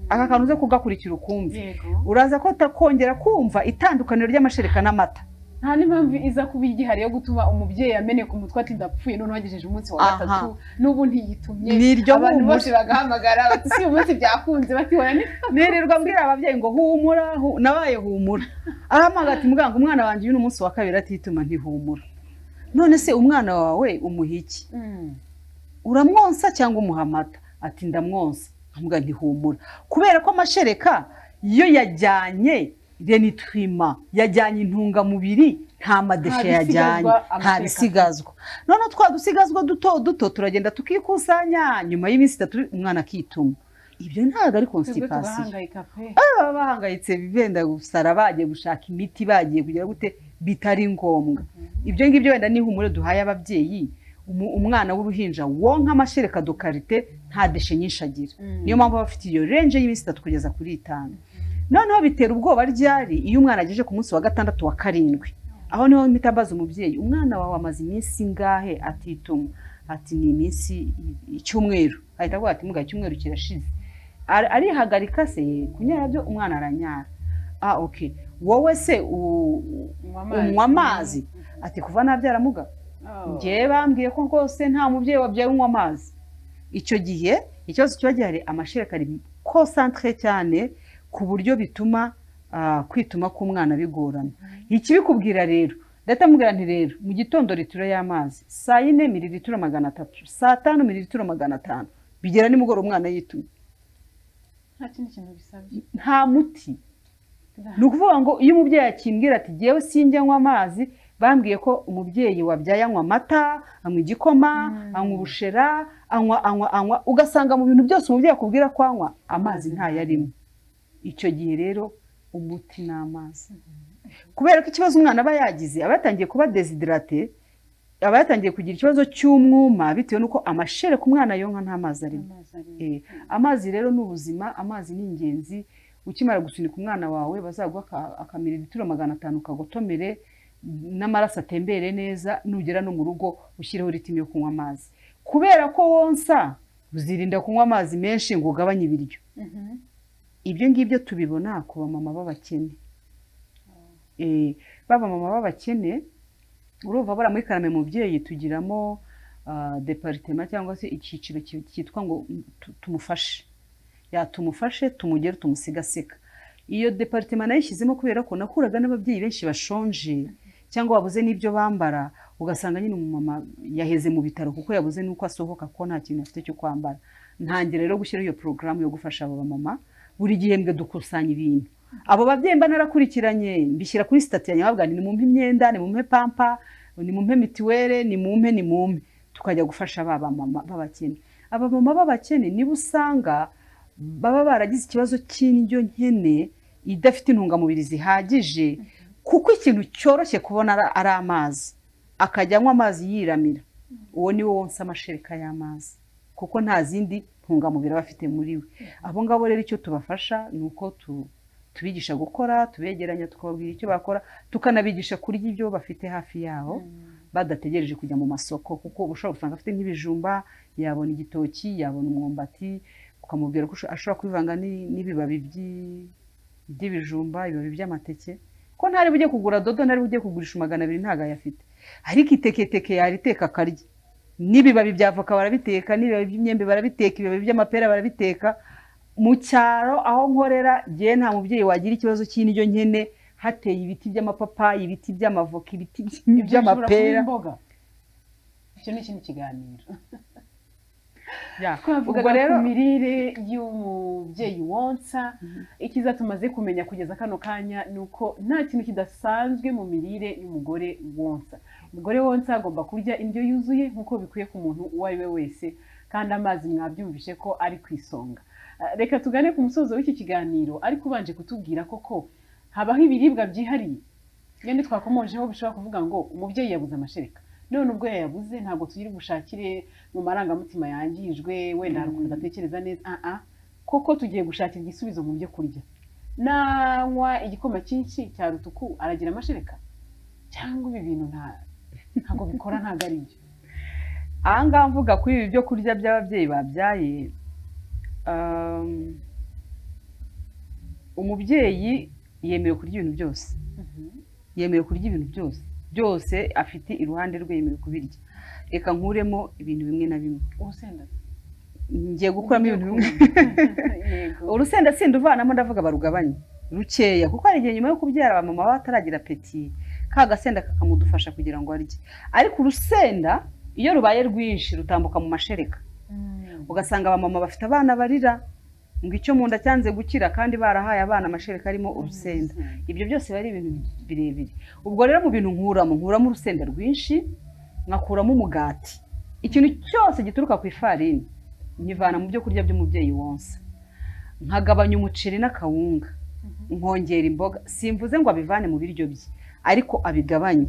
Aka kantu uze kugakurikira ukumve, uraza ko takongera kumva itandukaniro ry'amashereka n'amata. Nta n'impamvu iza kuba igihari yo gutuma umubyeyi ameneka umutwe ati ndapfuye none wagejeje umunsi wa 3 n'ubu ntiyitumye. Abantu bose bagahamagara bati si umunsi byakunze, bati wara nirirwa mbwira ababyeyi ngo humura, nabaye humura. Ahamagara ati muganga umwana wanjye uyu umunsi wa 2 atituma ntihumura. None se umwana wawe umuhiki? Uramwonsa cyangwa umuhamata? Ati ndamwonsa. Amuga ntihumura. Kubera ko amashereka yo yajyanye renitrima, yajyanye intungamubiri, nta madeshe yajyanye, nta bisigazwa. None twadusigazwa duto turagenda tukikusanya, nyuma y'iminsi 3 umwana akituma. Ibyo ntago ari constipation. Bahangayitse bibenda gusara, bagiye gushaka imiti, bagiye kugira gute bitari ngombwa. Ibyo ngibyo wenda ni humure duhaye ababyeyi. Umwana w'uruhinja wonka amashereka do karite nta deshe nyinshi agira. Niyo mpamvu bafite iyo range y'iminsi 3 kugeza kuri 5. Noneho bitera ubwoba ryari iyo umwana ageje ku munsi wa 6 wa 7. Aho niho mitabaza umubyeyi, umwana wawe amaze iminsi ngahe atituma? Ati ni iminsi icyumweru. Ahita avuga ati muga icyumweru kirashize. Arihagarika se kunyara byo umwana aranyara. Okay. Wowe se unywa amazi? Ati kuva nabyara muga. Ngiye bambwiye ko rwose nta mubyeyi wabyaye unywa amazi. Icyo gihe ikibazo kiba gihari, amashereka ari concentré cyane ku buryo bituma kwituma k'umwana bigorana. Ikibikubwira rero, ndatamubwira nti rero mu gitondo litiro y'amazi, saa 4 mililitiro 300, saa 5 mililitiro 500, bigera nimugoro umwana yituma. Nta kindi kintu bisabye, nta muti. Ni ukuvuga ngo iyo umubyeyi akimbwira ati jewe sinjye nywa amazi, bambwiye ko umubyeyi wabyaye anywa amata, anywa igikoma, anywa ubushera, anywa, ugasanga mu bintu byose umubyeyi akubwira ko anywa amazi ntayarimo. Icyo gihe rero umuti n'amazi. Kubera ko ikibazo umwana aba yagize, aba yatangiye kuba deshydrate, aba yatangiye kugira ikibazo cy'umwuma bitewe nuko amashereka umwana yonka nta mazi arimo. Amazi rero n'ubuzima, amazi ni ingenzi. Ukimara gusunika umwana wawe bazaguha akamililitiro 500 kagotomere n'amaraso atembere neza, nugera no mu rugo ushyireho ritimi yo kunywa amazi. Kubera ko wonsa uzirinda kunywa amazi menshi ngo ugabanye ibiryo. Ibyo ngibyo tubibona ku bamama b'abakene. Baba mama b'abakene urumva bara muri Karame mubyeyi tugiramo departement cyangwa se icyiciro cyitwa ngo tumufashe. Tumufashe tumugere tumusigaseka. Iyo departement nayishyizemo kubera ko nakuraga n'ababyeyi benshi bashonje cyangwa babuze n'ibyo bambara, ugasanga nyine umumama yaheze mu bitaro kuko yabuze nuko asohoka ko nta kintu afite cyo kwambara. Ntangira rero gushyira iyo program yo gufasha abo bamama. Buri gihembwe dukusanya ibintu. Abo babyeyi mba narakurikiranye mbishyira kuri stat ya nyababwa, ni mumpe imyenda, ni mumpe pampa, ni mumpe mitiwere, ni mumpe tukajya gufasha aba mama b'abakene. Aba mama b'abakene niba usanga baba baragize ikibazo cy'indyo nkene idafite intungamubiri zihagije, kuko ikintu cyoroshye kubona ari amazi, akajya anywa amazi yiramira. Uwo ni wo wonsa amashereka y'amazi, kuko nta zindi ntungamubiri bafite muri we. Abo ngabo rero icyo tubafasha nuko tubigisha gukora, tubegeranya tukababwira icyo bakora, tukanabigisha kurya ibyo bafite hafi yaho, badategereje kujya mu masoko, kuko ushobora gusanga afite nk'ibijumba, yabona igitoki, yabona umwumbati, ukamubwira ko ashobora kubivanga n'ibibabi by'ibijumba, ibibabi by'amateke, ko ntari bujye kugura dodo, ntari bujye kugurisha 200 ntago ayafite, ariko iteketeke yariteka akarya, n'ibibabi bya avoka barabiteka, n'ibibabi by'imyembe barabiteka, ibibabi by'amapera barabiteka. Mu cyaro aho nkorera giye nta mubyeyi wagira ikibazo cy'indyo nkene, hateye ibiti by'amapapayi, ibiti by'amavoka, ibiti by'amapera. Icyo ni ikindi kiganiro. Ubwo rero ku mirire y'umubyeyi wonsa, ikiza tumaze kumenya kugeza kano kanya ni uko nta kintu kidasanzwe mu mirire y'umugore wonsa. Umugore wonsa agomba kurya indyo yuzuye nk'uko bikwiye ku muntu uwo ari we wese, kandi amazi mwabyumvishe ko ari ku isonga. Reka tugane ku musozo w'iki kiganiro, ariko ubanje kutubwira koko habaho ibiribwa byihariye nyine twakomojeho bishobora kuvuga ngo umubyeyi yabuze amashereka, none ubwo yayabuze ntabwo tugira gushakire mu marangamutima yangijwe, wenda hari ukuntu adatekereza neza, koko tugiye gushakira igisubizo mu byo kurya. Nanywa igikoma cyinshi cya rutuku aragira amashereka, cyangwa ibi bintu ntabwo bikora, ntabwo ari byo? Aha ngaha mvuga kuri ibi byo kurya by'ababyeyi babyaye, umubyeyi yemerewe kurya ibintu byose, yemerewe kurya ibintu byose afite iruhande rwe, yemerewe kubirya. Reka nkuremo ibintu bimwe na bimwe. Urusenda ngiye gukuramo ibintu bimwe. Urusenda sinduvanamo, ndavuga barugabanye rukeya, kuko hari igihe nyuma yo kubyara abamama baba bataragira apeti, ka gasenda kakamudufasha kugira ngo arye. Ariko urusenda iyo rubaye rwinshi rutambuka mu mashereka, ugasanga abamama bafite abana barira ngo icyo mu nda cyanze gukira, kandi barahaye abana amashereka arimo urusenda. Ibyo byose bari ibintu birebire. Ubwo rero mu bintu nkuramo urusenda rwinshi, nkakuramo umugati, ikintu cyose gituruka ku ifarini nyivana mu byo kurya by'umubyeyi wonsa. Nkagabanya umuceri n'akawunga, nkongera imboga, simvuze ngo abivane mu biryo bye, ariko abigabanye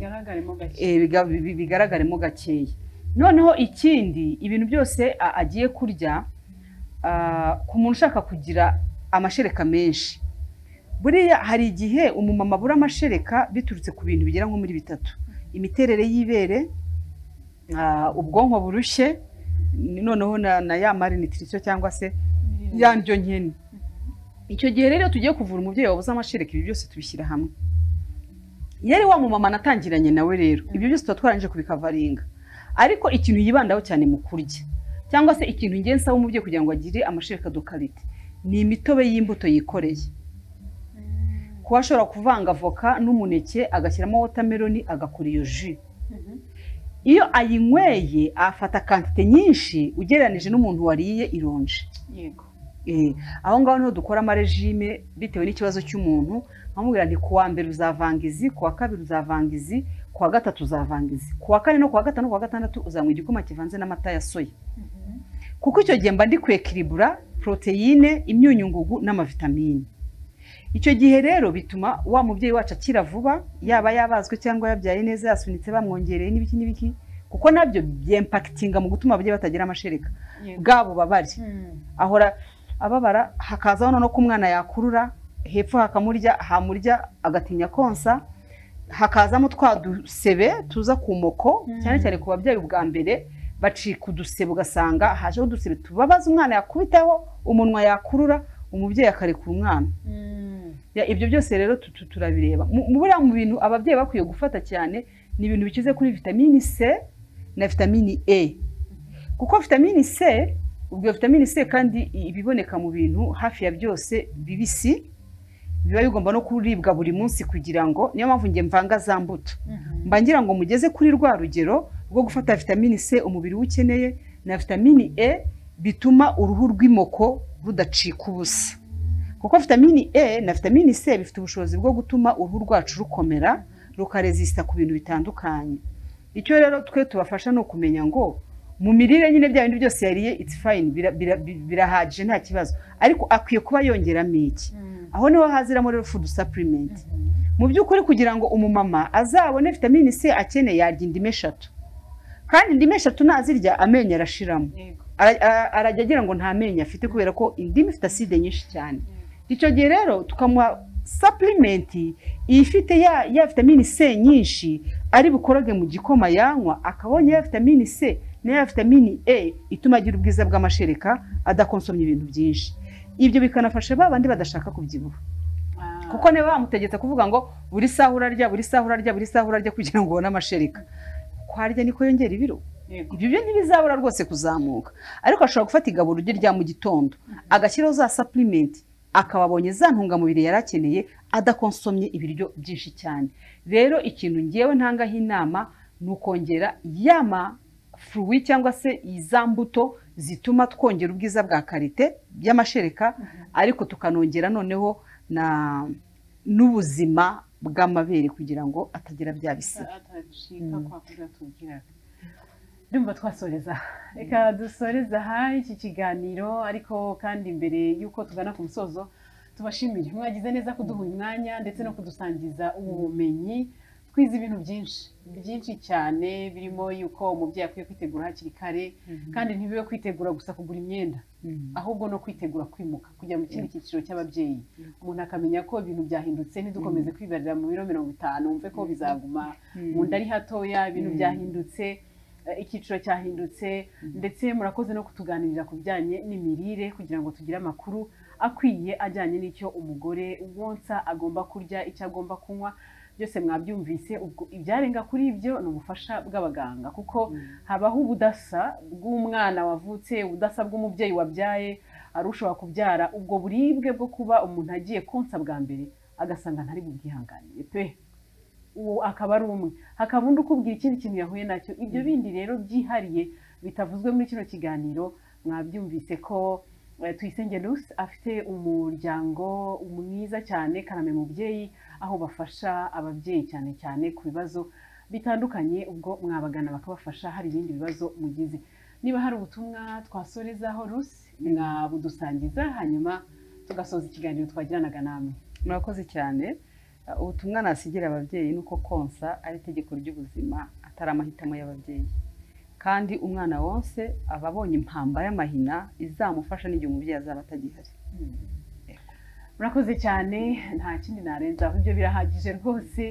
bigaragaremo gakeya. Noneho ikindi, ibintu byose agiye kurya, ku muntu ushaka kugira amashereka menshi, buriya hari igihe umumama abura amashereka biturutse ku bintu bigera nko muri 3: imiterere y'ibere, ubwonko burushye, noneho na ya malnutrition cyangwa se ya ndyo nkene. Icyo gihe rero tugiye kuvura umubyeyi wabuze amashereka, ibi byose tubishyira hamwe. Yari wa mumama natangiranye nawe rero, ibyo byose twaranje kubikavaringa. Ariko ikintu yibandaho cyane mu kurya, cyangwa se ikintu ngiye nsaba umubyeyi kugira ngo agire amashereka de qualité, ni imitobe y'imbuto yikoreye. Kuba ashobora kuvanga avoka n'umuneke, agashyiramo watermelon, agakora iyo jus. Iyo ayinyweye afata quantité nyinshi ugereranije n'umuntu wariye ironje. Yego. Aho ngaho niho dukora amarejime bitewe n'ikibazo cy'umuntu. Nkamubwira nti kuwa mbere uzavanga izi, kuwa kabiri uzavanga izi, kuwa gatatu uzavanga izi, kuwa kane no kuwa gatanu, kuwa gatandatu uzanywa igikoma kivanze n'amata ya soya. Kuko icyo gihe mba ndi kwekiribura proteine, imyunyungugu n'amavitamine. Icyo gihe rero bituma wa mubyeyi wacu akira vuba, yaba yabazwe cyangwa yabyaye neza, yasunitse bamwongereye n'ibiki, kuko nabyo byimpactinga mu gutuma ababyeyi batagira amashereka. Bwabo babari ahora ababara, hakazaho no ku mwana yakurura, hepfo hamurya agatinya konsa, hakazamo twadusebe tuza ku moko, cyane cyane ku babyeyi ubwa mbere bacika udusebe, ugasanga hajeho udusebe tubabaza umwana, yakubitaho umunwa yakurura, umubyeyi akarekura umwana. Ibyo byose rero turabireba. Mu bintu ababyeyi bakwiye gufata cyane ni ibintu bikize kuri vitamine C na vitamine E, kuko vitamine C, ubwo vitamine C kandi ibiboneka mu bintu hafi ya byose bibisi, biba bigomba no kuribwa buri munsi, kugira ngo niyo mpamvu ngiye mvanga za mbuto. Mba ngira ngo mugeze kuri rwa rugero rwo gufata vitamine C umubiri ukeneye na vitamine E, bituma uruhu rw'imoko rudacika ubusa. Kuko vitamine E na vitamine C bifite ubushobozi bwo gutuma uruhu rwacu rukomera, rukaresista ku bintu bitandukanye. Icyo rero twe tubafasha no kumenya ngo mu mirire nyine bya bintu byose yariye it's fine, birahagije nta kibazo, ariko akwiye kuba yongeramo iki. Aho niho haziramo rero food supplement. Mu by'ukuri kugira ngo umumama azabone vitamine C akeneye, yarya indimi 3, kandi indimi 3 nazirya amenyo arashiramo, arajya agira ngo nta menyo afite, kubera ko indimi ifite acide nyinshi cyane. Icyo gihe rero tukamuha supplement ifite ya vitamine C nyinshi ari bukorage mu gikoma yanywa, akabonye ya vitamine C n'iya vitamine E ituma agira ubwiza bw'amashereka adakonsomye ibintu byinshi. Ibyo bikanafasha ba bandi badashaka kubyibuha, kuko niba bamutegetse kuvuga ngo buri saha urarya, buri saha urarya, buri saha urarya kugira ngo ubone amashereka, kwarya niko yongera ibiro. Ibyo byo ntibizabura rwose kuzamuka, ariko ashobora gufata igaburo rye rya mu gitondo agashyiraho za supplement, akaba abonye za ntungamubiri yari akeneye adakonsomye ibiryo byinshi cyane. Rero ikintu ngewe ntangaho inama ni ukongera yama fruit cyangwa se iza mbuto zituma twongera ubwiza bwa karite by'amashereka, ariko tukanongera noneho n'ubuzima bw'amabere kugira ngo atagira bya bisibe. Ndumva twasoreza, reka dusoreza aha iki kiganiro, ariko kandi mbere y'uko tugana ku musozo tubashimire, mwagize neza kuduha umwanya ndetse no kudusangiza ubumenyi. Twize ibintu byinshi cyane, birimo yuko umubyeyi akwiye kwitegura hakiri kare, kandi ntibibe kwitegura gusa kugura imyenda, ahubwo no kwitegura kwimuka kujya mu kindi cyiciro cy'ababyeyi. Umuntu akamenya ko ibintu byahindutse, ntidukomeze kwibarira mu biro 50, wumve ko bizaguma mu nda ari hatoya. Ibintu byahindutse, icyiciro cyahindutse, ndetse murakoze no kutuganirira ku bijyanye n'imirire kugira ngo tugire amakuru akwiye ajyanye n'icyo umugore wonsa agomba kurya, icyo agomba kunywa. Byose mwabyumvise. Ubwo ibyarenga kuri ibyo ni ubufasha bw'abaganga, kuko habaho ubudasa bw'umwana wavutse, ubudasa bw'umubyeyi wabyaye. Ari ushobora kubyara ubwo buribwe bwo kuba umuntu agiye konsa bwa mbere agasanga ntari bubwihanganire pe, uwo akaba ari umwe. Hakaba undi ukubwira ikindi kintu yahuye nacyo. Ibyo bindi rero byihariye bitavuzwe muri kino kiganiro, mwabyumvise ko Tuyisenge Lucy afite umuryango mwiza cyane, Karame Mubyeyi, aho bafasha ababyeyi cyane cyane ku bibazo bitandukanye. Ubwo mwabagana bakabafasha hari ibindi bibazo mugize. Niba hari ubutumwa twasorezaho Lucy, mwabudusangiza hanyuma tugasoza ikiganiro twagiranaga namwe. Murakoze cyane. Ubutumwa nasigira ababyeyi nuko konsa ari itegeko ry'ubuzima, atari amahitamo y'ababyeyi, kandi umwana wose aba abonye impamba y'amahina izamufasha n'igihe umubyeyi azaba atagihari. Murakoze cyane, nta kindi narenzaho, ibyo birahagije rwose.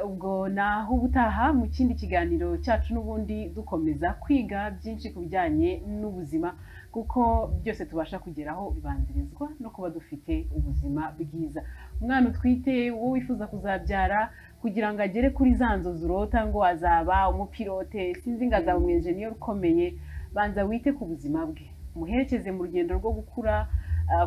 Ubwo naho ubutaha mu kindi kiganiro cyacu, n'ubundi dukomeza kwiga byinshi ku bijyanye n'ubuzima, kuko byose tubasha kugeraho bibanzirizwa no kuba dufite ubuzima bwiza. Umwana utwite, uwo wifuza kuzabyara, kugira ngo agere kuri za nzozi urota ngo azaba umupilote, sinzi ngo azaba umwenjeniyeri ukomeye, banza wite ku buzima bwe, muherekeze mu rugendo rwo gukura,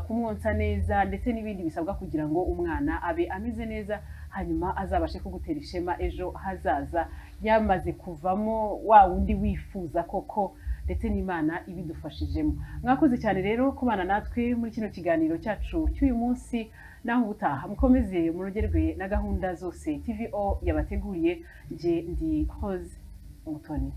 kumwonsa neza, ndetse n'ibindi bisabwa kugira ngo umwana abe ameze neza, hanyuma azabashe kugutera ishema ejo hazaza, yamaze kuvamo wa wundi wifuza koko, ndetse n'Imana ibidufashijemo. Mwakoze cyane rero kubana natwe muri kino kiganiro cyacu cy'uyu munsi. Naho ubutaha mukomeze murogerwe na gahunda zose TVO yabateguriye. Nje ndi Rose Umutoni.